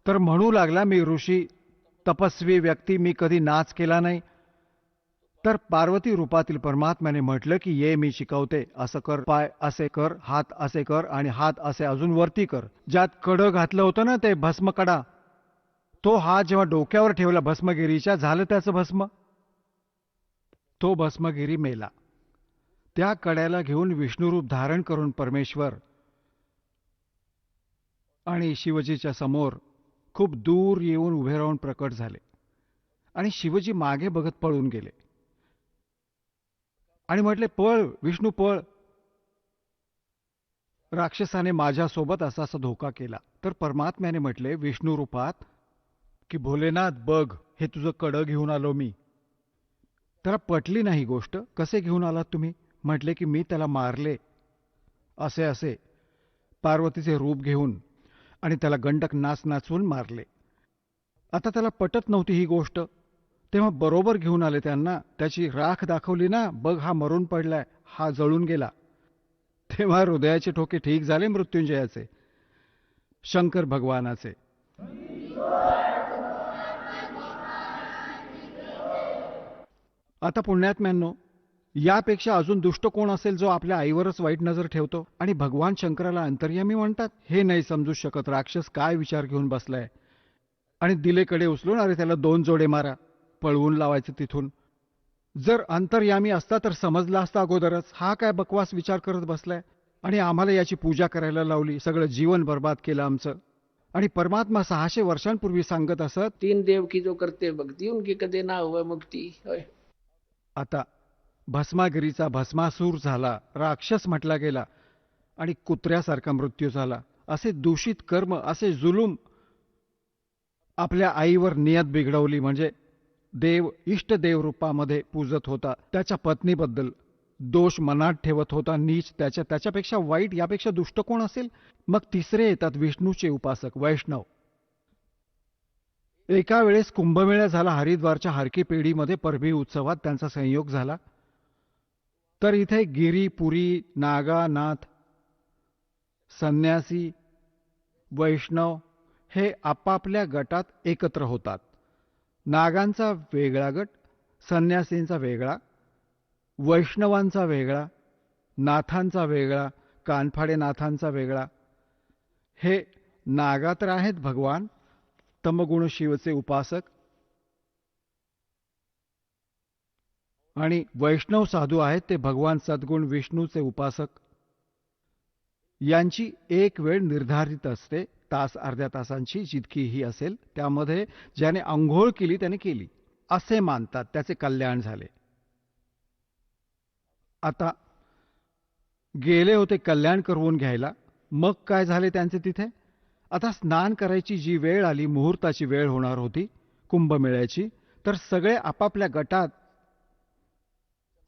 तर म्हणू लागला, मी ऋषी तपस्वी व्यक्ती, मी कधी नाच केला नाही. तर पार्वती रूपातील परमात्म्याने म्हटलं की ये मी शिकवते, असं कर, पाय असे कर, हात असे कर, आणि हात असे अजून वरती कर. ज्यात कडं घातलं होतं ना ते भस्मकडा, तो हात जेव्हा डोक्यावर ठेवला भस्मगिरीच्या, झालं त्याचं भस्म. तो भस्मगिरी मेला. त्या कड्याला घेऊन विष्णुरूप धारण करून परमेश्वर आणि शिवजीच्या समोर खूप दूर येऊन उभे राहून प्रकट झाले. आणि शिवजी मागे बघत पळून गेले आणि म्हटले, पळ विष्णू पळ, राक्षसाने माझ्यासोबत असा असा धोका केला. तर परमात्म्याने म्हटले विष्णू रूपात की भोलेनाथ बघ, हे तुझं कडं घेऊन आलो मी. त्याला पटली नाही गोष्ट, कसे घेऊन आलात तुम्ही? म्हटले की मी त्याला मारले असे असे पार्वतीचे रूप घेऊन, आणि त्याला गंडक नाच नाचवून मारले. आता त्याला पटत नव्हती ही गोष्ट, तेव्हा बरोबर घेऊन आले त्यांना, त्याची राख दाखवली ना, बघ हा मरून पडलाय, हा जळून गेला. तेव्हा हृदयाचे ठोके ठीक झाले मृत्युंजयाचे, शंकर भगवानाचे. आता पुण्यात्म्यांनो, यापेक्षा अजून दुष्ट कोण असेल जो आपल्या आईवरच वाईट नजर ठेवतो आणि भगवान शंकराला अंतर्यामी म्हणतात? हे नाही समजू शकत राक्षस काय विचार घेऊन बसलाय. आणि दिलेकडे उचलून, अरे त्याला 2 जोडे मारा, पळवून लावायचं तिथून. जर अंतर्यामी असता तर समजला असता अगोदरच, हा काय बकवास विचार करत बसलाय आणि आम्हाला याची पूजा करायला लावली, सगळं जीवन बर्बाद केलं आमचं. आणि परमात्मा 600 वर्षांपूर्वी सांगत असत,
3 देव की जो करते भक्ति उनकी कदे ना हुआ मुक्ती. होय.
आता भस्मागिरीचा भस्मासूर झाला, राक्षस म्हटला गेला आणि कुत्र्यासारखा मृत्यू झाला. असे दूषित कर्म, असे जुलूम आपल्या आईवर नियत बिघडवली, म्हणजे देव इष्टदेव रूपामध्ये पूजत होता, त्याच्या पत्नीबद्दल दोष मनात ठेवत होता, नीच, त्याच्यापेक्षा वाईट, यापेक्षा दुष्ट कोण असेल? मग तिसरे येतात विष्णूचे उपासक, वैष्णव. एका वेळेस कुंभमेळा झाला हरिद्वारच्या हरकी पेढीमध्ये, परभी उत्सवात त्यांचा संयोग झाला. तर इथे गिरी, पुरी, नागा, नाथ, संन्यासी, वैष्णव हे आपापल्या गटात एकत्र होतात. नागांचा वेगळा गट, संन्यासींचा वेगळा, वैष्णवांचा वेगळा, नाथांचा वेगळा, कानफाडे नाथांचा वेगळा. हे नागा तर आहेत भगवान तमगुण शिवचे उपासक, आणि वैष्णव साधू आहेत ते भगवान सद्गुण विष्णूचे उपासक. यांची एक वेळ निर्धारित असते, तास अर्ध्या तासांची जितकीही असेल, त्यामध्ये ज्याने अंघोळ केली त्याने केली असे मानतात, त्याचे कल्याण झाले. आता गेले होते कल्याण करवून घ्यायला, मग काय झाले त्यांचे तिथे? आता स्नान करायची जी वेळ आली, मुहूर्ताची वेळ होणार होती कुंभमेळ्याची, तर सगळे आपापल्या गटात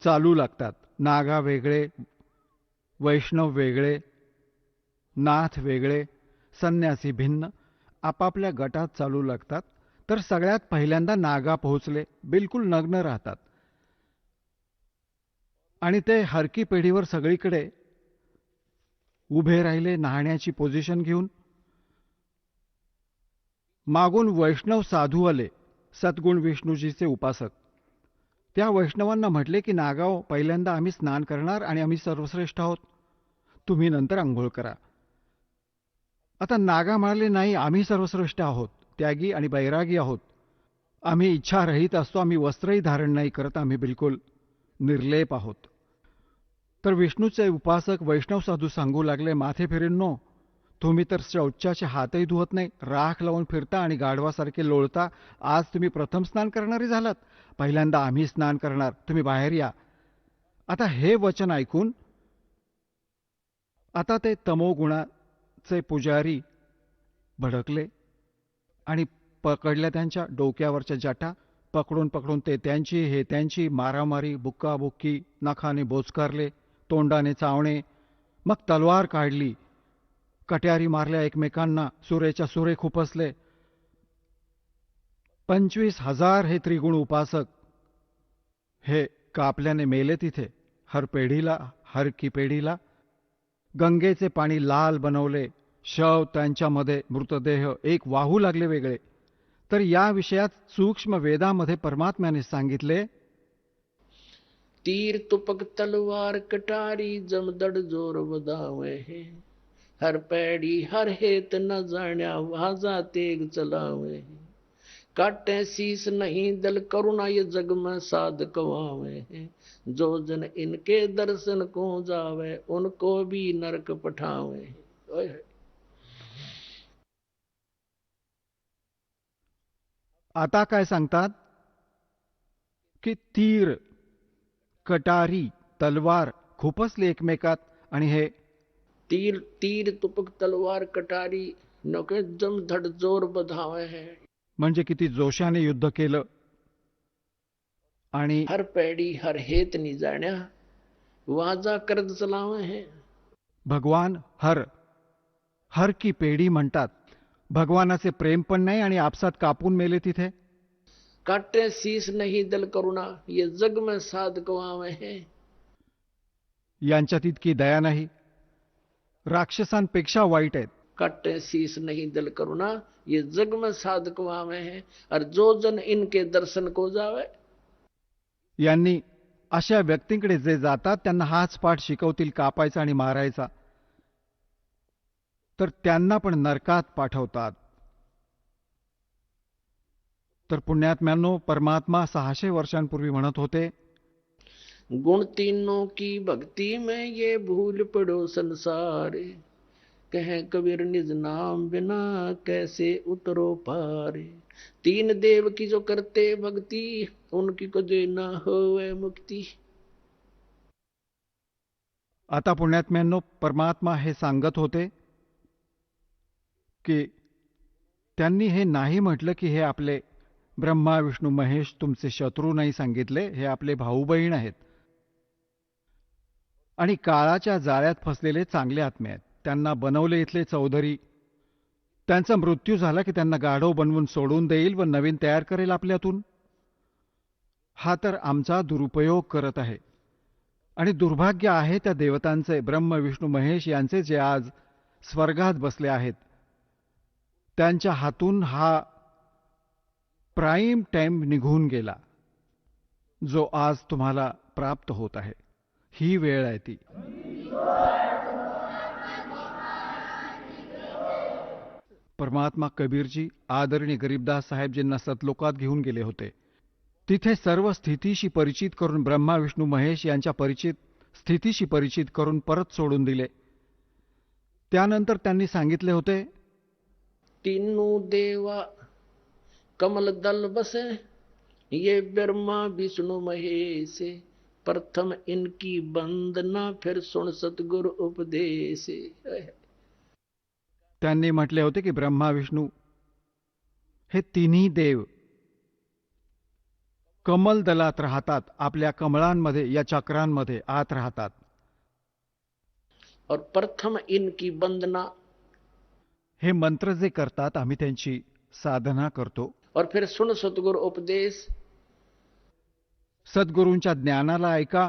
चालू लागतात. नागा वेगळे, वैष्णव वेगळे, नाथ वेगळे, संन्यासी भिन्न, आपापल्या गटात चालू लागतात. तर सगळ्यात पहिल्यांदा नागा पोहोचले, बिलकुल नग्न राहतात, आणि ते हरकी पेढीवर सगळीकडे उभे राहिले न्हाण्याची पोझिशन घेऊन. मागून वैष्णव साधू आले, सद्गुण विष्णूजीचे उपासक. त्या वैष्णवांना म्हटले की नागाव, पहिल्यांदा आम्ही स्नान करणार आणि आम्ही सर्वश्रेष्ठ आहोत, तुम्ही नंतर आंघोळ करा. आता नागा म्हणाले, नाही, आम्ही सर्वश्रेष्ठ आहोत, त्यागी आणि बैरागी आहोत, आम्ही इच्छारहित असतो, आम्ही वस्त्रही धारण नाही करत, आम्ही बिलकुल निर्लेप आहोत. तर विष्णूचे उपासक वैष्णव साधू सांगू लागले, माथे फिरेंनो, तुम्ही तर शौचाचे हातही धुवत नाही, राख लावून फिरता आणि गाढवासारखे लोळता. आज तुम्ही प्रथम स्नान करणारे झालात, पहिल्यांदा आम्ही स्नान करणार, तुम्ही बाहेर या. आता हे वचन ऐकून आता ते तमोगुणाचे पुजारी भडकले आणि पकडल्या त्यांच्या डोक्यावरच्या जटा, पकडून पकडून ते त्यांची हे त्यांची मारामारी, बुक्काबुक्की, नखाने बोचकारले, तोंडाने चावणे, मग तलवार काढली, कट्यारी मारल्या एकमेकांना, सुरेच्या सुरे खुपसले. 25,000 हे त्रिगुण उपासक हे कापल्याने मेले तिथे हर पेढीला, हर की पेढीला. गंगेचे पाणी लाल बनवले, शव त्यांच्यामध्ये मृतदेह एक वाहू लागले वेगळे. तर या विषयात सूक्ष्म वेदामध्ये परमात्म्याने सांगितले,
तीर तुपक तलवार कटारी जमदड़ जोर बदावे है, हर पैड़ी हर हेत न जाण्या वाजा तेग चलावे है, काटे शीस नहीं दल करुणा ये जग में साध कवावे है, जो जन इनके दर्शन को जावे उनको भी नरक पठावे है.
आता काय सांगतात की तीर, कटारी, तलवार खुपसली एकमेकात, आणि हे
तीर तीर तुपक तलवार कटारी नके जम धड़ जोर बधावे है,
म्हणजे किती जोशाने युद्ध केलं. आणि
हर पैड़ी हर हेत नि जाण्या वाजा करद चलावे है.
भगवान हर, हर की पेढी म्हणतात. भगवानाचे प्रेम पण नाही आणि आपसात कापून मेले तिथे.
काटे शीस नहीं दल करुणा ये जग में साध कवावे है.
यांच्यात इतकी दया नाही, राक्षसांपेक्षा वाईट आहेत.
काटे शीस नहीं दल करुणा ये जग में साध कवावे है, और जो जन इनके दर्शन को जावे.
यांनी अशा व्यक्तींकडे जे जातात त्यांना हाच पाठ शिकवतील, कापायचा आणि मारायचा, तर त्यांना पण नरकात पाठवतात. तर पुण्यात्म्यांनो, परमात्मा 600 वर्षांपूर्वी म्हणत होते,
गुण तीनों की भक्ति में ये भूल पड़ो संसार, कहे कबीर निज नाम बिना कैसे उतरो पार. तीन देव की जो करते भक्ति उनकी कदे न होवे मुक्ति.
आता पुण्यात्म्यांनो, परमात्मा हे सांगत होते की त्यांनी हे नाही म्हटलं की हे आपले ब्रह्मा विष्णू महेश तुमचे शत्रू नाही सांगितले, हे आपले भाऊ बहीण आहेत आणि काळाच्या जाळ्यात फसलेले चांगले आत्मे आहेत. त्यांना बनवले इथले चौधरी. त्यांचा मृत्यू झाला की त्यांना गाढव बनवून सोडून देईल व नवीन तयार करेल आपल्यातून. हा तर आमचा दुरुपयोग करत आहे आणि दुर्भाग्य आहे त्या देवतांचे, ब्रह्म विष्णू महेश यांचे, जे आज स्वर्गात बसले आहेत. त्यांच्या हातून हा प्राईम टाइम निघून गेला जो आज तुम्हाला प्राप्त होत आहे. ही वेळ आहे ती. परमात्मा कबीरजी आदरणीय गरीबदास साहेबजींना सतलोकात घेऊन गेले होते. तिथे सर्व स्थितीशी परिचित करून, ब्रह्मा विष्णू महेश यांच्या स्थितीशी परिचित करून परत सोडून दिले. त्यानंतर त्यांनी सांगितले होते,
तीनों देवा कमल दल बसे, ये ब्रह्मा विष्णु महेश, प्रथम इनकी वंदना फिर सुन सतगुरु उपदेश.
त्यांनी म्हटले होते की ब्रह्मा विष्णू हे तिन्ही देव कमल दलात राहतात, आपल्या कमळांमध्ये, या चक्रांमध्ये आत राहतात.
और प्रथम इनकी वंदना,
हे मंत्र जे करतात आम्ही त्यांची साधना करतो.
और फिर सुन सतगुरु उपदेश,
सद्गुरूंच्या ज्ञानाला ऐका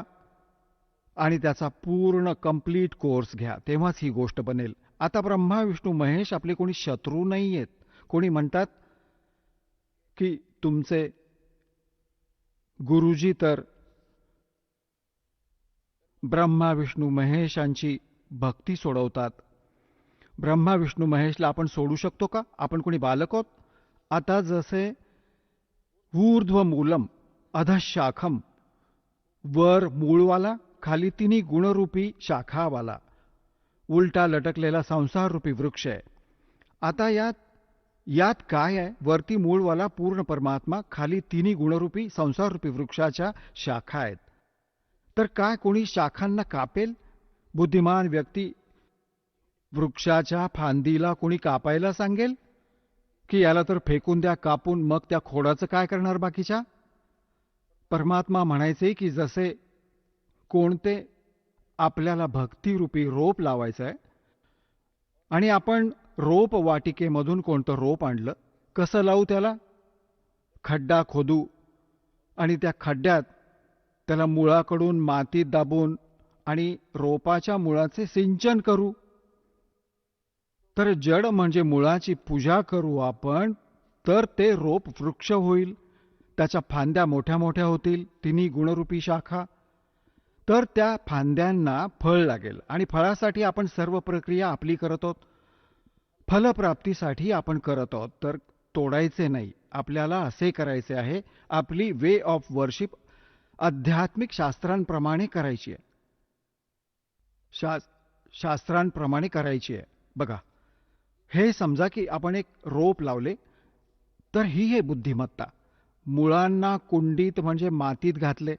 आणि त्याचा पूर्ण कंप्लीट कोर्स घ्या, तेव्हाच ही गोष्ट बनेल. आता ब्रह्मा विष्णू महेश आपले कोणी शत्रू नाही आहेत. कोणी म्हणतात की तुमचे गुरुजी तर ब्रह्मा विष्णू महेशांची भक्ती सोडवतात. ब्रह्मा विष्णू महेशला आपण सोडू शकतो का? आपण कोणी बालक आहोत? आता जसे ऊर्ध्व मूलम अधशाखम, वर मूळवाला, खाली तिन्ही गुणरूपी शाखावाला, उलटा लटकलेला संसाररूपी वृक्ष आहे. आता यात काय आहे? वरती मूळवाला पूर्ण परमात्मा, खाली तिन्ही गुणरूपी संसाररूपी वृक्षाच्या शाखा आहेत. तर काय कोणी शाखांना कापेल? बुद्धिमान व्यक्ती वृक्षाच्या फांदीला कोणी कापायला सांगेल की याला तर फेकून द्या कापून, मग त्या खोडाचं काय करणार बाकीच्या? परमात्मा म्हणायचे की जसे कोणते आपल्याला भक्तिरूपी रोप लावायचं आहे आणि आपण रोप वाटिकेमधून कोणतं रोप आणलं, कसं लावू त्याला? खड्डा खोदू आणि त्या खड्ड्यात त्याला मुळाकडून मातीत दाबून आणि रोपाच्या मुळाचे सिंचन करू. तर जड म्हणजे मुळाची पूजा करू आपण, तर ते रोप वृक्ष होईल, त्याच्या फांद्या मोठ्या मोठ्या होतील, तिन्ही गुणरूपी शाखा. तर त्या फांद्यांना फळ लागेल आणि फळासाठी आपण सर्व प्रक्रिया आपली करत आहोत, फलप्राप्तीसाठी आपण करत आहोत. तर तोडायचे नाही, आपल्याला असे करायचे आहे. आपली वे ऑफ वर्शिप आध्यात्मिक शास्त्रांप्रमाणे करायची आहे, शास्त्रांप्रमाणे करायची आहे. बघा, हे समजा की आपण एक रोप लावले, तर ही आहे बुद्धिमत्ता. मुळांना कुंडीत म्हणजे मातीत घातले,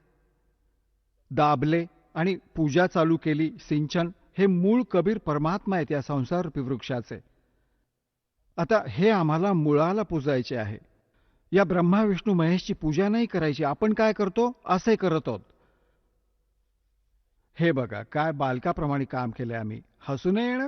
दाबले आणि पूजा चालू केली, सिंचन. हे मूळ कबीर परमात्मा आहेत या संसाररूपी वृक्षाचे. आता हे आम्हाला मुळाला पूजायचे आहे. या ब्रह्मा विष्णू महेशची पूजा नाही करायची. आपण काय करतो? असे करत आहोत. हे बघा, काय बालकाप्रमाणे काम केले आम्ही. हसू नाही येणार?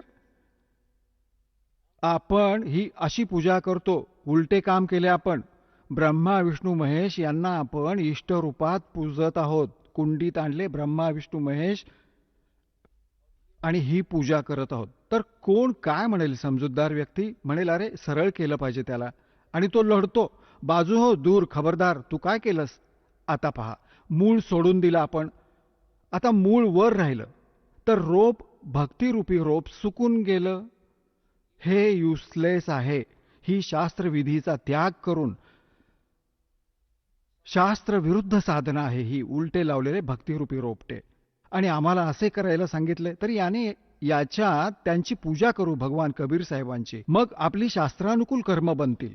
आपण ही अशी पूजा करतो, उलटे काम केले आपण. ब्रह्मा विष्णू महेश यांना आपण इष्टरूपात पूजत आहोत. कुंडीत आणले ब्रह्मा विष्णू महेश आणि ही पूजा करत आहोत. तर कोण काय म्हणेल? समजूतदार व्यक्ती म्हणेल, अरे सरळ केलं पाहिजे त्याला. आणि तो लढतो, बाजू हो, दूर, खबरदार, तू काय केलंस? आता पहा, मूळ सोडून दिलं आपण. आता मूळ वर राहिलं तर रोप, भक्तिरूपी रोप सुकून गेलं. हे युजलेस आहे. ही शास्त्रविधीचा त्याग करून शास्त्रविरुद्ध साधना आहे ही, उलटे लावलेले भक्तिरूपी रोपटे. आणि आम्हाला असे करायला सांगितले, तर याच्यात त्यांची पूजा करू भगवान कबीर साहेबांची. मग आपली शास्त्रानुकूल कर्म बनतील.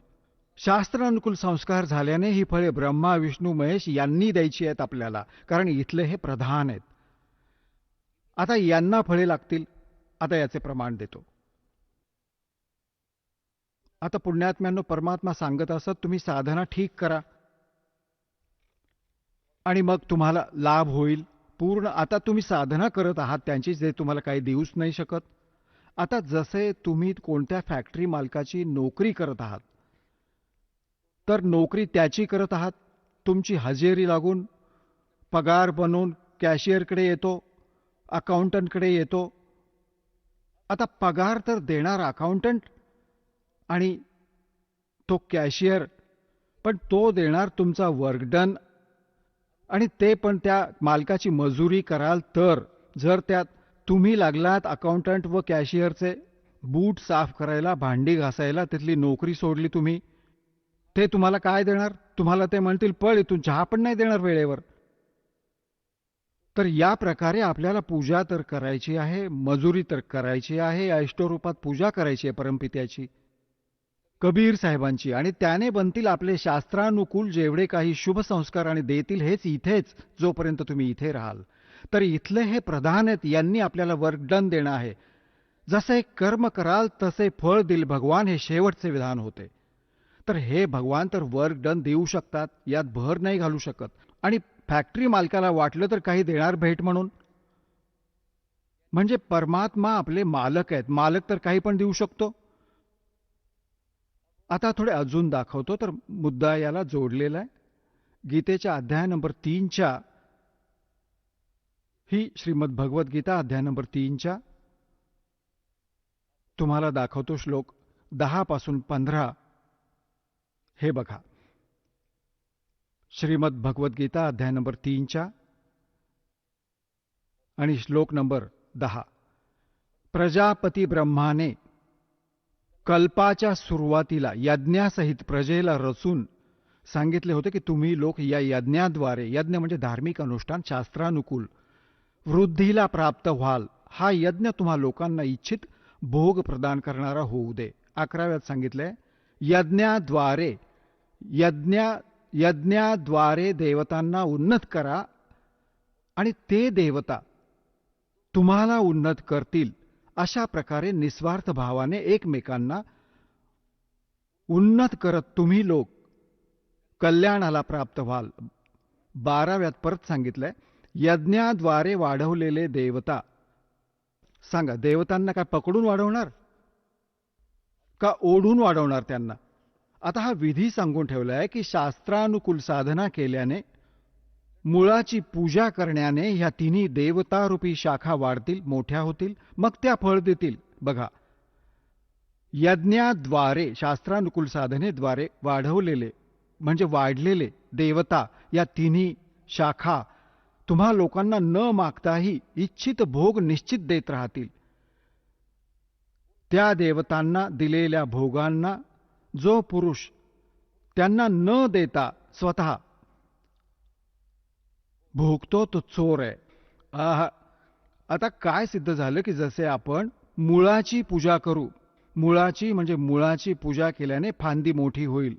शास्त्रानुकूल संस्कार झाल्याने ही फळे ब्रह्मा विष्णू महेश यांनी द्यायची आहेत आपल्याला, कारण इथले हे प्रधान आहेत. आता यांना फळे लागतील. आता याचे प्रमाण देतो. आता पुण्यात्म्यांनो, परमात्मा सांगत असत तुम्ही साधना ठीक करा आणि मग तुम्हाला लाभ होईल पूर्ण. आता तुम्ही साधना करत आहात त्यांची, जे तुम्हाला काही देऊच नाही शकत. आता जसे तुम्ही कोणत्या फॅक्टरी मालकाची नोकरी करत आहात, तर नोकरी त्याची करत आहात, तुमची हजेरी लागून पगार बनून कॅशियरकडे येतो, अकाउंटंटकडे येतो. आता पगार तर देणार अकाउंटंट आणि तो कॅशियर, पण तो देणार तुमचा वर्क डन, आणि ते पण त्या मालकाची मजुरी कराल तर. जर त्यात तुम्ही लागलात अकाउंटंट व कॅशियरचे बूट साफ करायला, भांडी घासायला, तिथली नोकरी सोडली तुम्ही, ते तुम्हाला काय देणार? तुम्हाला ते म्हणतील पळ इथून, चहा पण नाही देणार वेळेवर. तर या प्रकारे आपल्याला पूजा तर करायची आहे, मजुरी तर करायची आहे, अष्टरूपात पूजा करायची आहे परमपित्याची, कबीर साहेबांची, आणि त्याने बनतील आपले शास्त्रानुकूल जेवढे काही शुभ संस्कार आणि देतील हेच इथेच, जोपर्यंत तुम्ही इथे राहाल. तर इथले हे प्रधान आहेत, यांनी आपल्याला वर्क डन देणं आहे. जसे कर्म कराल तसे फळ देईल भगवान, हे शेवटचे विधान होते. तर हे भगवान तर वर्क डन देऊ शकतात, यात भर नाही घालू शकत. आणि फॅक्टरी मालकाला वाटलं तर काही देणार भेट म्हणून. म्हणजे परमात्मा आपले मालक आहेत, मालक तर काही पण देऊ शकतो. आता थोडे अजून दाखवतो, तर मुद्दा याला जोडलेला आहे. गीतेच्या अध्याय नंबर 3च्या, ही श्रीमद भगवद्गीता अध्याय नंबर 3च्या तुम्हाला दाखवतो श्लोक 10 पासून 15. हे बघा, श्रीमद भगवद्गीता अध्याय नंबर 3च्या आणि श्लोक नंबर 10. प्रजापती ब्रह्माने कल्पाच्या सुरुवातीला यज्ञासहित प्रजेला रचून सांगितले होते की तुम्ही लोक या यज्ञाद्वारे, यज्ञ म्हणजे धार्मिक अनुष्ठान, शास्त्रानुकूल वृद्धीला प्राप्त व्हाल. हा यज्ञ तुम्हा लोकांना इच्छित भोग प्रदान करणारा होऊ दे. 11व्यात सांगितलंय यज्ञाद्वारे, यज्ञाद्वारे देवतांना उन्नत करा आणि ते देवता तुम्हाला उन्नत करतील. अशा प्रकारे निस्वार्थ भावाने एकमेकांना उन्नत करत तुम्ही लोक कल्याणाला प्राप्त व्हाल. 12व्यात परत सांगितलंय यज्ञाद्वारे वाढवलेले देवता. सांगा, देवतांना काय पकडून वाढवणार का ओढून वाढवणार त्यांना? आता हा विधी सांगून ठेवलाय की शास्त्रानुकूल साधना केल्याने, मुळाची पूजा करण्याने ह्या तिन्ही देवतारूपी शाखा वाढतील, मोठ्या होतील, मग त्या फळ देतील. बघा, यज्ञाद्वारे, शास्त्रानुकूल साधनेद्वारे वाढवलेले म्हणजे वाढलेले देवता, या तिन्ही शाखा तुम्हा लोकांना न मागताही इच्छित भोग निश्चित देत राहतील. त्या देवतांना दिलेल्या भोगांना जो पुरुष त्यांना न देता स्वतः भोगतो तो चोर आहे. आता काय सिद्ध झालं की जसे आपण मुळाची पूजा करू, मुळाची म्हणजे मुळाची पूजा केल्याने फांदी मोठी होईल.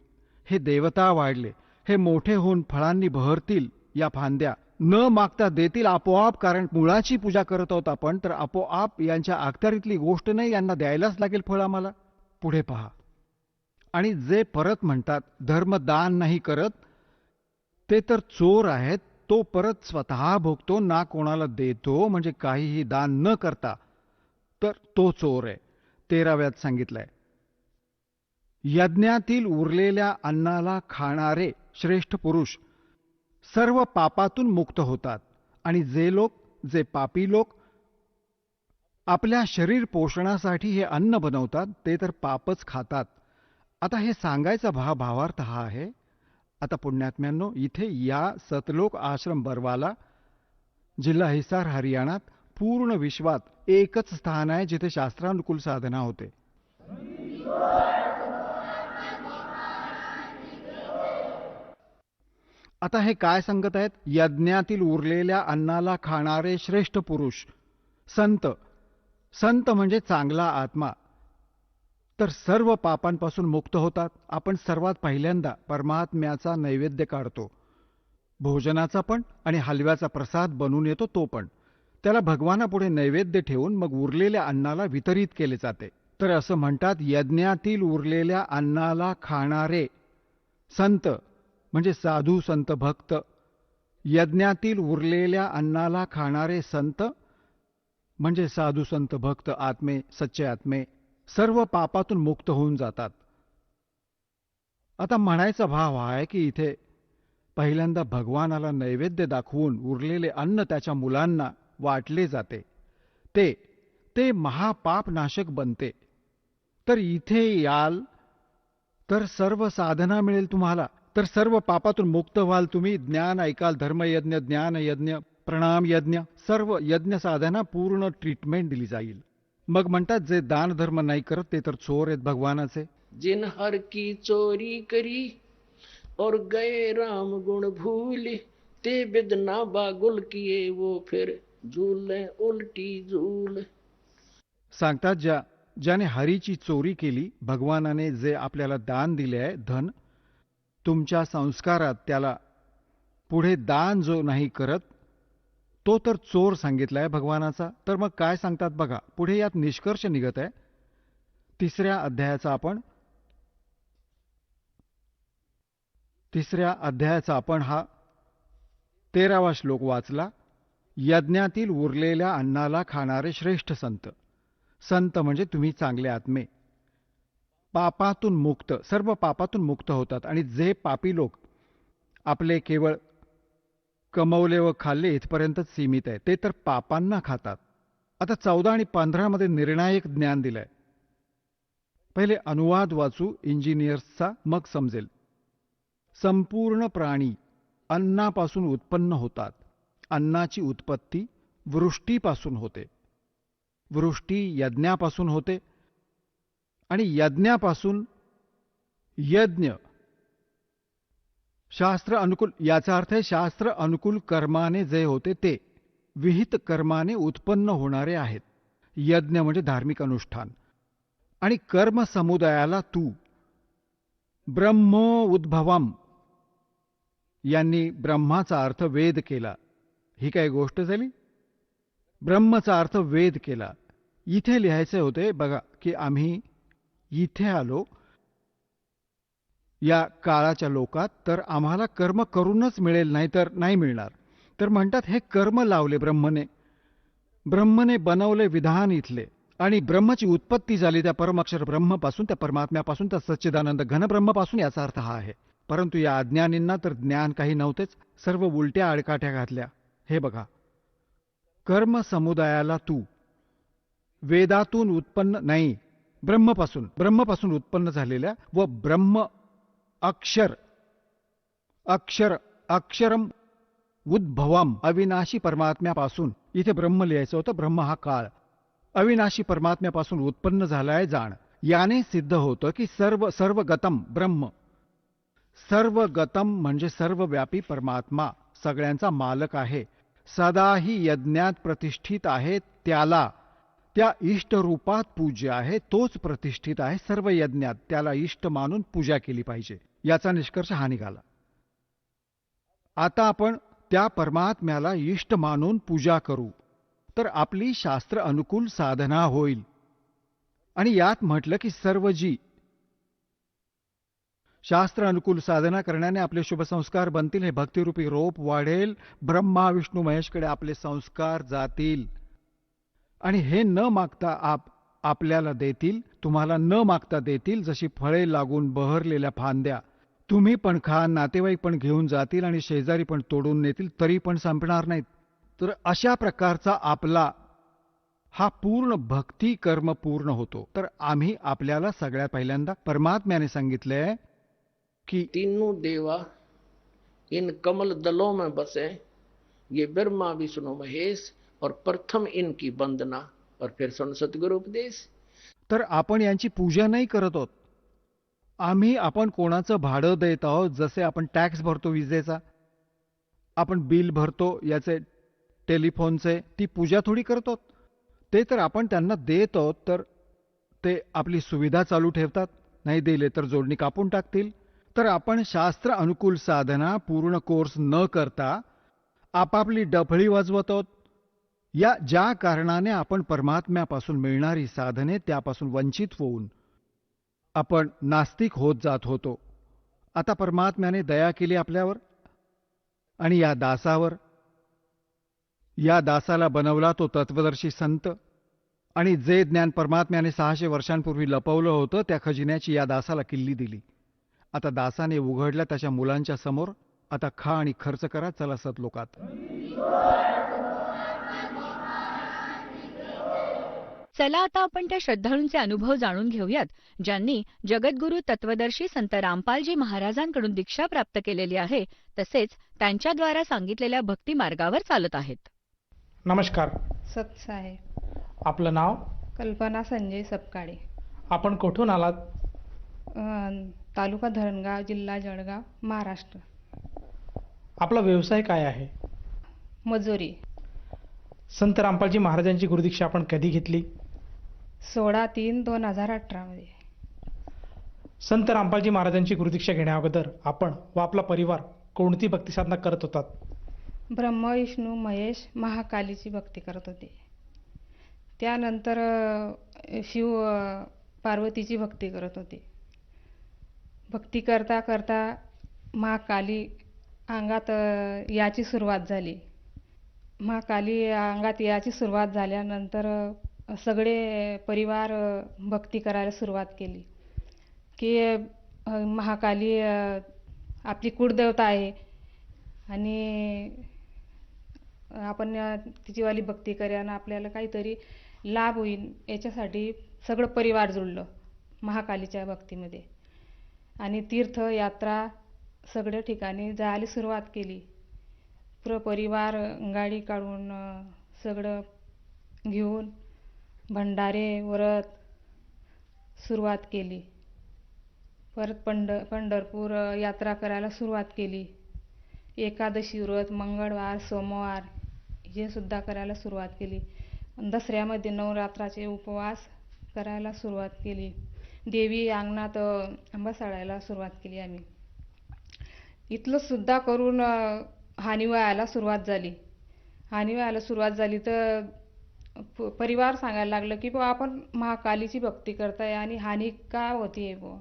हे देवता वाढले, हे मोठे होऊन फळांनी बहरतील. या फांद्या न मागता देतील आपोआप, कारण मुळाची पूजा करत आहोत आपण, तर आपोआप यांच्या अखत्यारीतली गोष्ट नाही, यांना द्यायलाच लागेल फळ आम्हाला. पुढे पहा. आणि जे परत म्हणतात धर्मदान नाही करत, ते तर चोर आहेत. तो परत स्वतः भोगतो, ना कोणाला देतो, म्हणजे काहीही दान न करता, तर तो चोर आहे. 13व्यात सांगितलंय यज्ञातील उरलेल्या अन्नाला खाणारे श्रेष्ठ पुरुष सर्व पापातून मुक्त होतात. आणि जे पापी लोक आपल्या शरीर पोषणासाठी हे अन्न बनवतात, ते तर पापच खातात. आता हे सांगायचा भावार्थ हा आहे. आता पुण्यात्म्यांनो, इथे या सतलोक आश्रम बरवाला, जिल्हा हिसार, हरियाणात, पूर्ण विश्वात एकच स्थान आहे जिथे शास्त्रानुकूल साधना होते. आता हे काय सांगत आहेत? यज्ञातील उरलेल्या अन्नाला खाणारे श्रेष्ठ पुरुष, संत. संत म्हणजे चांगला आत्मा, तर सर्व पापांपासून मुक्त होतात. आपण सर्वात पहिल्यांदा परमात्म्याचा नैवेद्य काढतो, भोजनाचा पण आणि हलव्याचा प्रसाद बनून येतो तो पण. त्याला भगवानापुढे नैवेद्य ठेवून मग उरलेल्या अन्नाला वितरित केले जाते. तर असं म्हणतात, यज्ञातील उरलेल्या अन्नाला खाणारे संत म्हणजे साधू संत भक्त, यज्ञातील उरलेल्या अन्नाला खाणारे संत म्हणजे साधू संत भक्त आत्मे, सच्चे आत्मे सर्व पापातून मुक्त होऊन जातात. आता म्हणायचा भाव हा आहे की इथे पहिल्यांदा भगवानाला नैवेद्य दाखवून उरलेले अन्न त्याच्या मुलांना वाटले जाते. ते ते महापापनाशक बनते. तर इथे याल तर सर्व साधना मिळेल तुम्हाला, तर सर्व पापातून मुक्त व्हाल तुम्ही. ज्ञान ऐकाल, धर्मयज्ञ, ज्ञान यज्ञ, प्रणाम यज्ञ, सर्व यज्ञ साधना पूर्ण ट्रीटमेंट दिली जाईल. मग म्हणतात जे दान धर्म नाही करत ते तर चोर आहेत भगवानाचे.
जिन हर की चोरी करी और गए राम गुण भूले, ते बिदना बागुल किए वो फिर झूले उल्टी झूल.
सांगतात ज्याने हरीची चोरी केली, भगवानाने जे आपल्याला दान दिले आहे धन, तुमच्या संस्कारात त्याला पुढे दान जो नाही करत तो तर चोर सांगितलाय भगवानाचा. तर मग काय सांगतात बघा, पुढे यात निष्कर्ष निघत आहे. तिसऱ्या अध्यायाचा आपण हा 13वा श्लोक वाचला. यज्ञातील उरलेल्या अन्नाला खाणारे श्रेष्ठ संत, संत म्हणजे तुम्ही चांगले आत्मे, पापातून मुक्त, सर्व पापातून मुक्त होतात. आणि जे पापी लोक आपले केवळ कमवले व खाल्ले इथपर्यंतच सीमित आहे, ते तर पापांना खातात. आता 14 आणि 15 मध्ये निर्णायक ज्ञान दिलंय. पहिले अनुवाद वाचू इंजिनियर्सचा, मग समजेल. संपूर्ण प्राणी अन्नापासून उत्पन्न होतात. अन्नाची उत्पत्ती वृष्टीपासून होते, वृष्टी यज्ञापासून होते, आणि यज्ञापासून यज्ञ शास्त्र अनुकूल, याचा अर्थ आहे शास्त्र अनुकूल कर्माने जे होते ते विहित कर्माने उत्पन्न होणारे आहेत. यज्ञ म्हणजे धार्मिक अनुष्ठान. आणि कर्म समुदायाला तू ब्रह्मो उद्भवम, यांनी ब्रह्माचा अर्थ वेद केला. ही काय गोष्ट झाली? ब्रह्मचा अर्थ वेद केला. इथे लिहायचे होते बघा की आम्ही इथे आलो या काळाच्या लोकात, तर आम्हाला कर्म करूनच मिळेल, नाही तर नाही मिळणार. तर म्हणतात हे कर्म लावले ब्रह्मने बनवले विधान इथले, आणि ब्रह्माची उत्पत्ती झाली त्या परमाक्षर ब्रह्मपासून, त्या परमात्म्यापासून, त्या सच्चिदानंद घनब्रह्मपासून. याचा अर्थ हा आहे. परंतु या अज्ञानींना तर ज्ञान काही नव्हतेच, सर्व उलट्या आडकाठ्या घातल्या. हे बघा, कर्म समुदायाला तू वेदातून उत्पन्न नाही, ब्रह्मपासून उत्पन्न झालेल्या व ब्रह्म अक्षरम उद्भवम अविनाशी परमात्म्यापासून, इथे ब्रह्म लिहायचं होतं, ब्रह्म हा काळ, अविनाशी परमात्म्यापासून उत्पन्न झालाय जाण. याने सिद्ध होतं की सर्वगतम ब्रह्म, सर्वगतम म्हणजे सर्वव्यापी परमात्मा सगळ्यांचा मालक आहे, सदाही यज्ञात प्रतिष्ठित आहे, त्याला त्या इष्ट रूपात पूज्य आहे, तोच प्रतिष्ठित आहे सर्व यज्ञात, त्याला इष्ट मानून पूजा केली पाहिजे. याचा निष्कर्ष हा निघाला. आता आपण त्या परमात्म्याला इष्ट मानून पूजा करू तर आपली शास्त्र अनुकूल साधना होईल. आणि यात म्हटलं की सर्व जी शास्त्र अनुकूल साधना करण्याने आपले शुभ संस्कार बनतील, हे भक्तिरूपी रोप वाढेल, ब्रह्मा विष्णू महेशकडे आपले संस्कार जातील, आणि हे न मागता आपल्याला देतील, तुम्हाला न मागता देतील. जशी फळे लागून बहरलेल्या फांद्या तुम्ही पण खा, नातेवाईक पण घेऊन जातील, आणि शेजारी पण तोडून नेतील, तरी पण संपणार नाहीत. तर अशा प्रकारचा आपला हा पूर्ण भक्ती कर्म पूर्ण होतो. तर आम्ही आपल्याला सगळ्यात पहिल्यांदा परमात्म्याने सांगितलंय कि
तीनों देवा इन कमल दलों में बसे, ये ब्रह्मा विष्णु महेश, और प्रथम इनकी वंदना, और फिर सुन सतगुरु उपदेश.
तर आपण यांची पूजा नाही करत आहोत. आपण कोणाचं भाडं देत आहोत, जसे आपण टॅक्स भरतो विजेचा, आपण बिल भरतो याचे, टेलिफोनचे, ती पूजा थोडी करतो. ते तर आपण त्यांना देत आहोत, तर ते आपली सुविधा चालू ठेवतात, नाही दिले तर जोडणी कापून टाकतील. तर आपण शास्त्र अनुकूल साधना पूर्ण कोर्स न करता आपापली डफळी वाजवत आहोत, या ज्या कारणाने आपण परमात्म्यापासून मिळणारी साधने त्यापासून वंचित होऊन आपण नास्तिक होत जात होतो. आता परमात्म्याने दया केली आपल्यावर आणि या दासाला बनवला तो तत्वदर्शी संत, आणि जे ज्ञान परमात्म्याने 600 वर्षांपूर्वी लपवलं होतं त्या खजिन्याची या दासाला किल्ली दिली. आता दासाने उघडल्या त्याच्या मुलांच्या समोर. आता खा आणि खर्च करा, चला सतलोकात.
चला आता आपण त्या श्रद्धाळूंचे अनुभव जाणून घेऊयात, ज्यांनी जगद्गुरू तत्वदर्शी संत रामपालजी महाराजांकडून दीक्षा प्राप्त केलेली आहे, तसेच त्यांच्याद्वारा सांगितलेल्या भक्ती मार्गावर चालत आहेत.
नमस्कार.
सतसाहेब.
आपलं नाव?
कल्पना संजय सपकाळे.
आपण कुठून आलात?
तालुका धरणगाव, जिल्हा जळगाव, महाराष्ट्र.
आपला व्यवसाय काय आहे?
मजुरी.
संत रामपालजी महाराजांची गुरुदीक्षा आपण कधी घेतली?
16/3/2018 मध्ये.
संत रामपालजी महाराजांची गुरुदीक्षा घेण्याअगोदर आपण व आपला परिवार कोणती भक्ती साधना करत होतात?
ब्रह्म, विष्णू, महेश, महाकालीची भक्ती करत होते. त्यानंतर शिव पार्वतीची भक्ती करत होते. भक्ती करता करता महाकाली अंगात याची सुरुवात झाली. महाकाली अंगात याची सुरुवात झाल्यानंतर सगळे परिवार भक्ती करायला सुरुवात केली की महाकाली आपली कुळदेवता आहे आणि आपण तिचीवाली भक्ती करूया आणि आपल्याला काहीतरी लाभ होईल, याच्यासाठी सगळं परिवार जुळलं महाकालीच्या भक्तीमध्ये. आणि तीर्थयात्रा सगळ्या ठिकाणी जायला सुरुवात केली. पुरं परिवार गाडी काढून सगळं घेऊन भंडारे व्रत सुरुवात केली. परत पंढरपूर यात्रा करायला सुरुवात केली. एकादशी व्रत, मंगळवार, सोमवार हे सुद्धा करायला सुरुवात केली. दसऱ्यामध्ये नवरात्राचे उपवास करायला सुरुवात केली. देवी अंगणात बसाडायला सुरुवात केली आम्ही. इथलं सुद्धा करून हानी व्हायला सुरुवात झाली तर परिवार सांगायला लागलं की बुवा आपण महाकालीची भक्ती करताय आणि हानी का होतीये बुवा,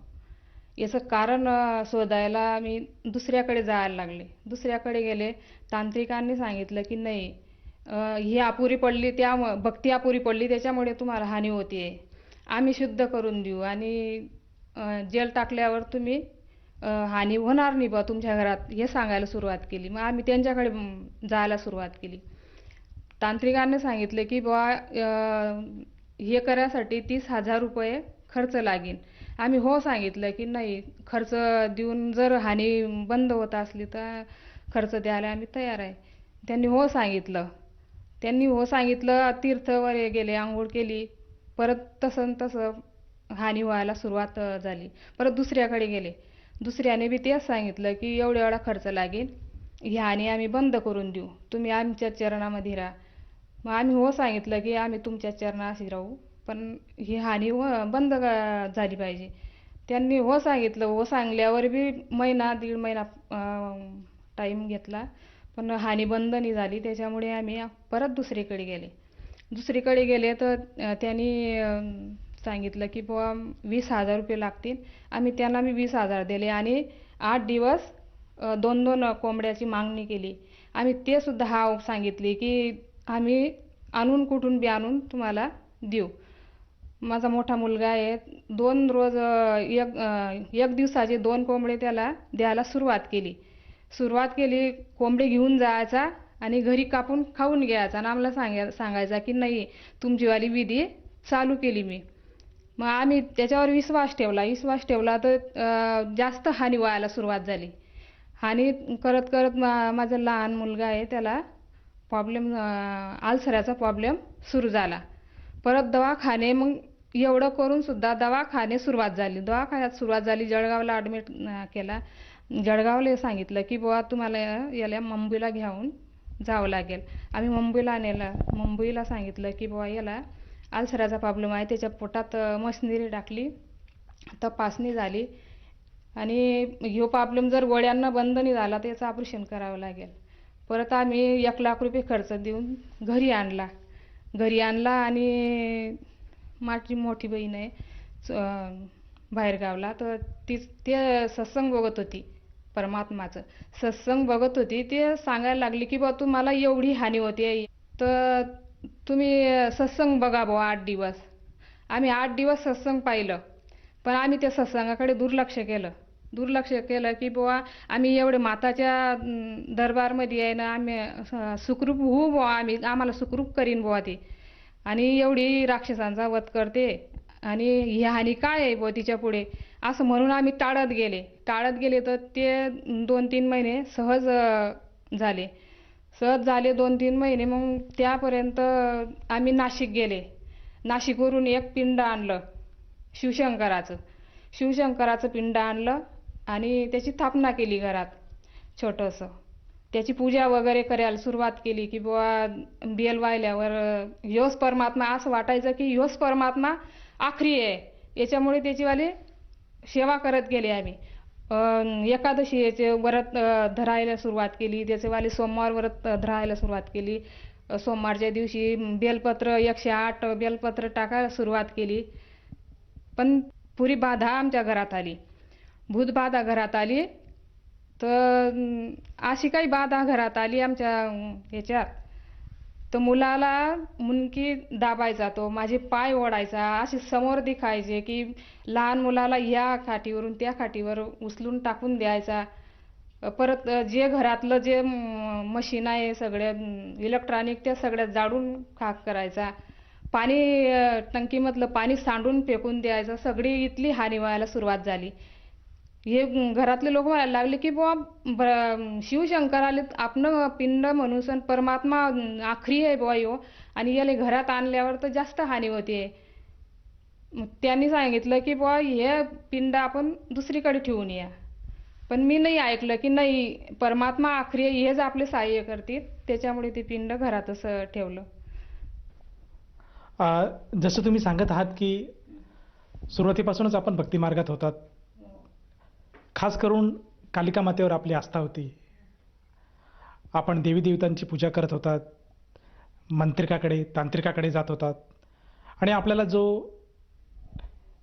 याचं कारण शोधायला मी दुसऱ्याकडे जायला लागले. दुसऱ्याकडे गेले. तांत्रिकांनी सांगितलं की नाही, ही अपुरी पडली, त्या भक्ती अपुरी पडली, त्याच्यामुळे तुम्हाला हानी होतीये. आम्ही शुद्ध करून देऊ आणि जेल टाकल्यावर तुम्ही हानी होणार नाही बा तुमच्या घरात, हे सांगायला सुरुवात केली. मग आम्ही त्यांच्याकडे जायला सुरुवात केली. तांत्रिकांनी सांगितले की बुवा हे करायसाठी 30,000 रुपये खर्च लागेल. आम्ही हो सांगितलं की नाही, खर्च देऊन जर हानी बंद होत असली तर खर्च द्यायला आम्ही तयार आहे. त्यांनी हो सांगितलं. तीर्थवर गेले, आंघोळ केली. परत तसं हानी व्हायला सुरुवात झाली. परत दुसऱ्याकडे गेले. दुसऱ्याने बी तेच सांगितलं की एवढा खर्च लागेल, ही हानी आम्ही बंद करून देऊ, तुम्ही आमच्या चरणामध्ये राहा. मग आम्ही हो सांगितलं की आम्ही तुमच्या चरणाशी राहू, पण ही हानी बंद झाली पाहिजे. त्यांनी हो सांगितलं. हो सांगल्यावर बी दीड महिना टाईम घेतला, पण हानी बंद नाही झाली. त्याच्यामुळे आम्ही परत दुसरीकडे गेले तर त्यांनी सांगितलं की बुवा 20,000 रुपये लागतील. त्यांना मी 20,000 दिले आणि 8 दिवस 2-2 कोंबड्याची मागणी केली. आम्ही ते सुद्धा सांगितले की आम्ही कुठून बी आणून तुम्हाला देऊ. माझा मोठा मुलगा आहे, 2 रोज एक दिवसाचे 2 कोंबडे त्याला द्यायला सुरुवात केली. कोंबडे घेऊन जायचा आणि घरी कापून खाऊन घ्यायचा आणि आम्हाला सांगायचा की नाही, तुमचीवाली विधी चालू केली मी. मग आम्ही त्याच्यावर विश्वास ठेवला तर जास्त हानी व्हायला सुरुवात झाली. हानी करत माझा लहान मुलगा आहे, त्याला अल्सराचा प्रॉब्लेम सुरू झाला. परत दवाखाने, मग एवढं करून सुद्धा दवाखान्यात सुरुवात झाली. जळगावला ॲडमिट केला. जळगावला सांगितलं की बुवा तुम्हाला याला मुंबईला घेऊन जावं लागेल. आम्ही मुंबईला नेलं. मुंबईला सांगितलं की बुवा याला अल्सराचा प्रॉब्लेम आहे, त्याच्या पोटात मशिनरी टाकली, तपासणी झाली आणि ह्यो प्रॉब्लेम जर गोळ्यांना बंद नाही झाला तर याचं ऑपरेशन करावं लागेल. परत आम्ही 1,00,000 रुपये खर्च देऊन घरी आणला आणि माझी मोठी बहीण आहे बाहेरगावला, तर ते सत्संग बघत होती, परमात्माचं सत्संग बघत होती. ते सांगायला लागली की बा तुम्हाला एवढी हानी होते तर तुम्ही सत्संग बघा बुवा 8 दिवस. आम्ही 8 दिवस सत्संग पाहिलं, पण आम्ही त्या सत्संगाकडे दुर्लक्ष केलं की बुवा आम्ही एवढे माताच्या दरबारमध्ये आहे ना, आम्ही सुखरूप होऊ बुवा, आम्हाला सुखरूप करीन बुवा ती, आणि एवढी राक्षसांचा वध करते आणि ही हानी काय आहे बुवा तिच्या पुढे, असं म्हणून आम्ही टाळत गेले. तर ते 2-3 महिने सहज झाले 2-3 महिने. मग त्यापर्यंत आम्ही नाशिक गेले. नाशिकवरून एक पिंड आणलं शिवशंकराचं पिंड आणलं आणि त्याची स्थापना केली घरात छोटंसं. त्याची पूजा वगैरे करायला सुरुवात केली की बुवा बेल वाहिल्यावर ह्योच परमात्मा, असं वाटायचं की ह्योच परमात्मा आखरी आहे. याच्यामुळे त्याचीवाली सेवा करत गेले आम्ही. एकादशीचे व्रत धरायला सुरुवात केली, त्याचेवाले सोमवार व्रत धरायला सुरुवात केली. सोमवारच्या दिवशी बेलपत्र 108 बेलपत्र टाकायला सुरुवात केली. पण पुरी बाधा आमच्या घरात आली, भूतबाधा घरात आली. तर अशी काही बाधा घरात आली आमच्या ह्याच्यात, तर मुलाला मुनकी दाबायचा, तो माझे पाय ओढायचा, असे समोर दिखायचे की लहान मुलाला या खाटीवरून त्या खाटीवर उचलून टाकून द्यायचा. परत जे घरातलं जे मशीन आहे सगळ्या इलेक्ट्रॉनिक त्या सगळ्या जाळून खाक करायचा. पाणी टंकीमधलं पाणी सांडून फेकून द्यायचं. सगळी इथली हानी व्हायला सुरुवात झाली. हे घरातले लोक म्हणायला लागले की बुवा शिवशंकराले आपण पिंड म्हणून सण परमात्मा आखरी आहे बुवा ह्यो, आणि याला घरात आणल्यावर तर जास्त हानी होते. मग त्यांनी सांगितलं की बुवा हे पिंड आपण दुसरीकडे ठेवून या. पण मी नाही ऐकलं की नाही, परमात्मा आखरी आहे, हेच आपले सहाय्य करतील, त्याच्यामुळे ते पिंड घरातच ठेवलं.
जसं तुम्ही सांगत आहात की सुरुवातीपासूनच आपण भक्तिमार्गात होतात, खास करून कालिका मातेवर आपली आस्था होती, आपण देवी देवतांची पूजा करत होतात, मंत्रिकाकडे तांत्रिकाकडे जात होतात, आणि आपल्याला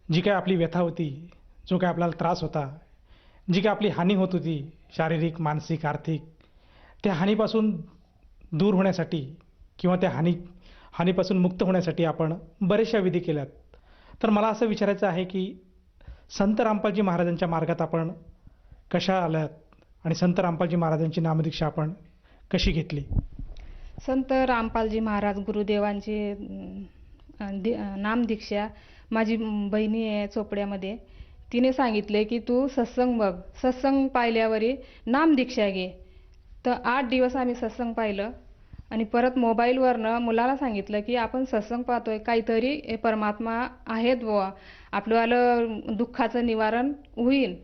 जी काय आपली व्यथा होती, जो काय आपल्याला त्रास होता, जी काय आपली हानी होत होती शारीरिक मानसिक आर्थिक, त्या हानीपासून दूर होण्यासाठी किंवा त्या हानीपासून मुक्त होण्यासाठी आपण बरेचशा विधी केल्यात. तर मला असं विचारायचं आहे की संत रामपालजी महाराजांच्या मार्गात आपण कशा आल्यात आणि संत रामपालजी महाराजांची नामदीक्षा आपण कशी घेतली?
संत रामपालजी महाराज गुरुदेवांची नामदीक्षा माझी बहिणी आहे चोपड्यामध्ये, तिने सांगितले की तू सत्संग बघ, सत्संग पाहिल्यावरी नामदीक्षा घे. तर 8 दिवस आम्ही सत्संग पाहिलं आणि परत मोबाईलवरनं मुलाला सांगितलं की आपण सत्संग पाहतोय, काहीतरी परमात्मा आहेत बुवा, आपल्याला दुःखाचं निवारण होईल.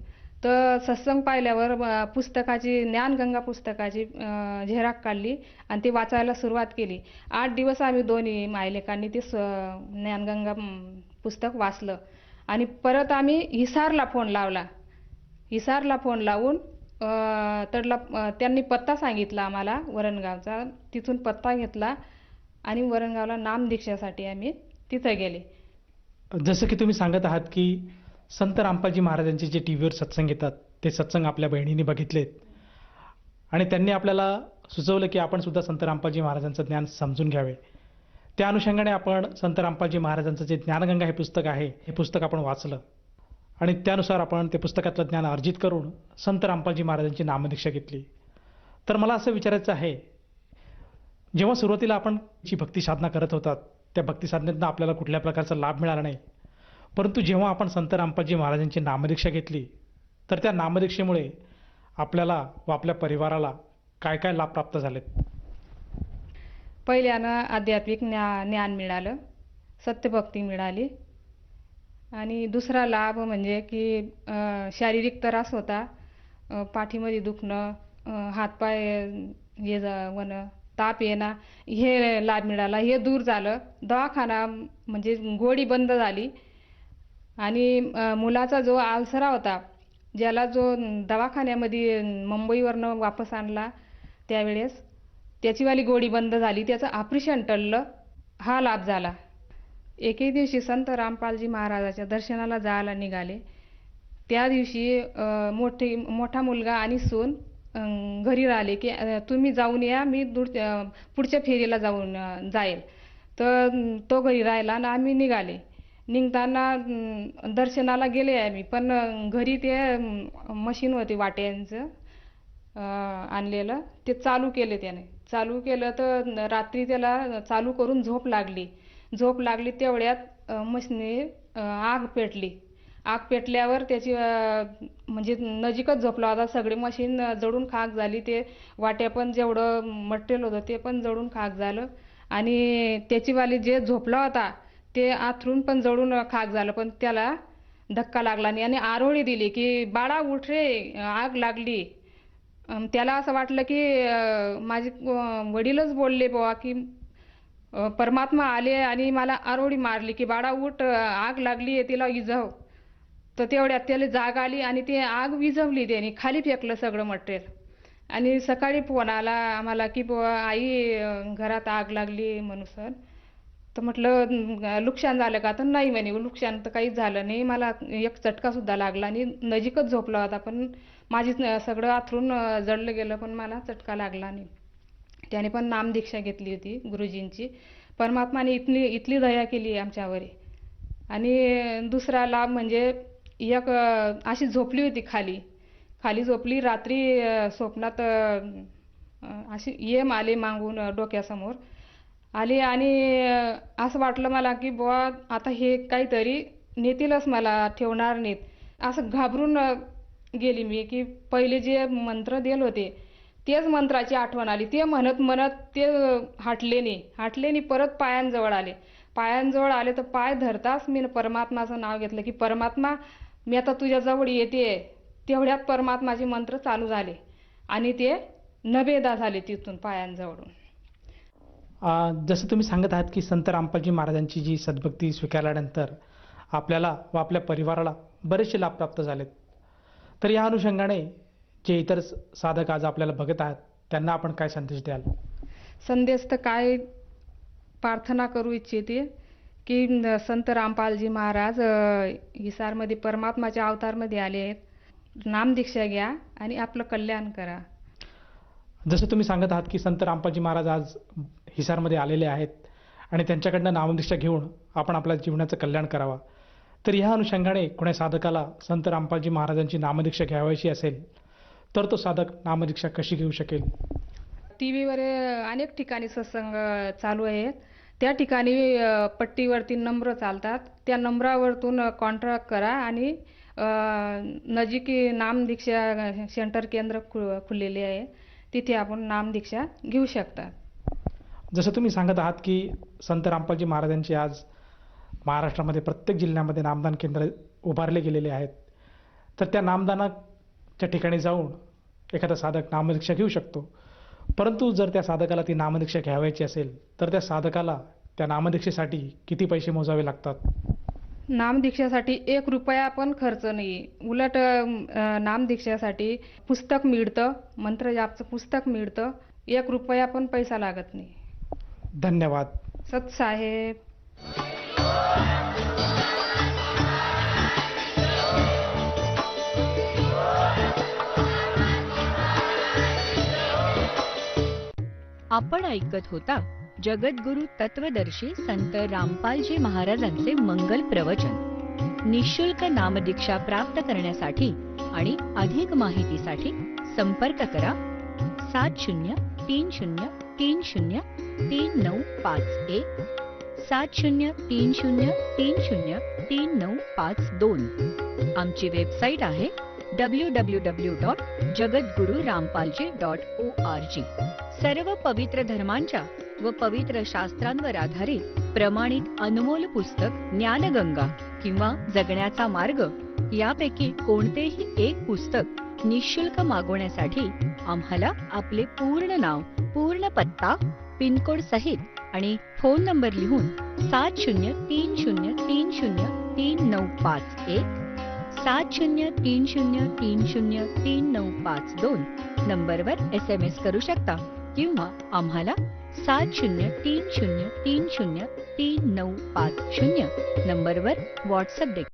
तर सत्संग पाहिल्यावर पुस्तकाची ज्ञानगंगा पुस्तकाची झेरॉक्स काढली आणि ते वाचायला सुरुवात केली. 8 दिवस आम्ही दोन्ही मायलेकांनी ते ज्ञानगंगा पुस्तक वाचलं. आणि परत आम्ही हिसारला फोन लावून त्यांनी पत्ता सांगितला आम्हाला वरणगावचा, तिथून पत्ता घेतला आणि वरणगावला नामदीक्षासाठी आम्ही तिथं गेले.
जसं की तुम्ही सांगत आहात की संत रामपालजी महाराजांचे जे टी व्हीवर सत्संग येतात ते सत्संग आपल्या बहिणींनी बघितलेत आणि त्यांनी आपल्याला सुचवलं की आपण सुद्धा संत रामपालजी महाराजांचं ज्ञान समजून घ्यावे. त्या अनुषंगाने आपण संत रामपालजी महाराजांचं जे ज्ञानगंगा हे पुस्तक आहे, हे पुस्तक आपण वाचलं आणि त्यानुसार आपण ते पुस्तकातलं ज्ञान अर्जित करून संत रामपालजी महाराजांची नामदीक्षा घेतली. तर मला असं विचारायचं आहे, जेव्हा सुरुवातीला आपण जी भक्ती साधना करत होतात त्या भक्ती साधनेतनं आपल्याला कुठल्या प्रकारचा लाभ मिळाला नाही, परंतु जेव्हा आपण संत रामपालजी महाराजांची नामदीक्षा घेतली तर त्या नामदीक्षेमुळे आपल्याला व आपल्या परिवाराला काय काय लाभ प्राप्त झालेत?
पहिल्यानं आध्यात्मिक ज्ञान मिळालं, सत्यभक्ती मिळाली. आणि दुसरा लाभ म्हणजे की शारीरिक त्रास होता, पाठीमध्ये दुखणं, हातपाय हे होणं, ताप येणं, हे लाभ मिळाला, हे दूर झालं. दवाखाना म्हणजे गोळी बंद झाली. आणि मुलाचा जो आलसरा होता, ज्याला जो दवाखान्यामध्ये मुंबईवरनं वापस आणला त्यावेळेस, त्याचीवाली गोळी बंद झाली, त्याचं ऑपरेशन टळलं, हा लाभ झाला. एके दिवशी संत रामपालजी महाराजाच्या दर्शनाला जायला निघाले. त्या दिवशी मोठा मुलगा आणि सून घरी राहिले की तुम्ही जाऊन या, मी पुढच्या फेरीला जाईल. तर तो घरी राहिला आणि आम्ही निघाले. निघताना दर्शनाला गेले आम्ही, पण घरी ते मशीन होती वाट्यांचं आणलेलं, ते चालू केले त्याने. चालू केलं तर रात्री त्याला चालू करून झोप लागली तेवढ्यात मशीने आग पेटली. आग पेटल्यावर त्याची म्हणजे नजीकच झोपला होता, सगळे मशीन जळून खाक झाली. ते वाट्या पण जेवढं मटेरियल होतं ते पण जळून खाक झालं आणि त्याचीवाली जे झोपला होता ते आथरून पण जळून खाक झालं. पण त्याला धक्का लागला नाही आणि आरोळी दिली की बाळा उठ रे, आग लागली. त्याला असं वाटलं की माझे वडीलच बोलले बुवा की परमात्मा आले आणि मला आरोळी मारली की बाळा उठ, आग लागली आहे, तिला विझव. तर तेवढ्यात त्याला जाग आली आणि ते आग विझवली, त्याने खाली फेकलं सगळं मटेरियल. आणि सकाळी फोन आला आम्हाला की बुवा आई घरात आग लागली म्हणून. सर तर म्हटलं नुकसान झालं का? तर नाही म्हणे, नुकसान तर काहीच झालं नाही, मला एक चटकासुद्धा लागला आणि नजीकच झोपला होता, पण माझी सगळं आथरून जळलं गेलं, पण मला चटका लागला नाही. त्याने पण नामदीक्षा घेतली होती गुरुजींची. परमात्माने इथली दया केली आमच्यावर. आणि दुसरा लाभ म्हणजे एक अशी झोपली होती खाली झोपली. रात्री स्वप्नात अशी येम आले मागून डोक्यासमोर आले आणि असं वाटलं मला की बुवा आता हे काहीतरी नेतीलच, मला ठेवणार नाहीत. असं घाबरून गेली मी की पहिले जे मंत्र दिले होते तेच मंत्राची आठवण आली. ते म्हणत ते हटले नाही. परत पायांजवळ आले तर पाय धरताच मी परमात्माचं नाव घेतलं की परमात्मा मी आता तुझ्याजवळ येते. तेवढ्यात परमात्माचे मंत्र चालू झाले आणि ते नभेदा झाले तिथून पायांजवळून.
जसं तुम्ही सांगत आहात की संत रामपालजी महाराजांची जी सद्भक्ती स्वीकारल्यानंतर आपल्याला व आपल्या परिवाराला बरेचसे लाभ प्राप्त झालेत. तर या अनुषंगाने जे इतर साधक आज आपल्याला बघत आहेत त्यांना आपण काय संदेश द्याल?
संदेश तर काय प्रार्थना करू इच्छिते की संत रामपालजी महाराज हिसारमध्ये परमात्माच्या अवतारमध्ये आले आहेत. नामदीक्षा घ्या आणि आपलं कल्याण करा.
जसं तुम्ही सांगत आहात की संत रामपालजी महाराज आज हिसारमध्ये आलेले आहेत आणि त्यांच्याकडनं नामदीक्षा घेऊन आपण आपल्या जीवनाचं कल्याण करावा. तर ह्या अनुषंगाने कोणा साधकाला संत रामपालजी महाराजांची नामदीक्षा घ्यावायची असेल तर तो साधक नामदीक्षा कशी घेऊ शकेल?
टीव्हीवर अनेक ठिकाणी सत्संग चालू आहेत. त्या ठिकाणी पट्टीवरती नंबर चालतात, त्या नंबरावरतून कॉन्टॅक्ट करा आणि नजीकी नामदीक्षा सेंटर केंद्र खुललेले आहे, तिथे आपण नामदीक्षा घेऊ शकता.
जसं तुम्ही सांगत आहात की संत रामपालजी महाराजांचे आज महाराष्ट्रामध्ये प्रत्येक जिल्ह्यामध्ये नामदान केंद्र उभारले गेलेले आहेत. तर त्या नामदानाच्या ठिकाणी जाऊन एखादा साधक नामदीक्षा घेऊ शकतो. परंतु जर त्या साधकाला ती नामदीक्षा घ्यावायची असेल तर त्या साधकाला त्या नामदीक्षेसाठी किती पैसे मोजावे लागतात?
नामदीक्षासाठी 1 रुपया पण खर्च नाही. उलट नामदीक्षासाठी पुस्तक मिळतं, मंत्रजापचं पुस्तक मिळतं. 1 रुपया पण पैसा लागत नाही.
धन्यवाद.
सतसाहेब.
आपण ऐकत होता जगद्गुरु तत्वदर्शी संत रामपालजी महाराजांचे मंगल प्रवचन. निःशुल्क नामदीक्षा प्राप्त करण्यासाठी आणि अधिक माहितीसाठी संपर्क करा 7030303951 7030303952. आमची वेबसाईट आहे www.jagadgururampalji.org. सर्व पवित्र धर्मांच्या व पवित्र शास्त्रांवर आधारित प्रमाणित अनमोल पुस्तक ज्ञानगंगा किंवा जगण्याचा मार्ग यापैकी कोणतेही एक पुस्तक निःशुल्क मागवण्यासाठी आम्हाला आपले पूर्ण नाव, पूर्ण पत्ता, पिनकोड सहित आणि फोन नंबर लिहून 7030303951 7030303952 नंबरवर SMS करू शकता. किंवा आम्हाला 7030303950 नंबरवर व्हॉट्सअप देखील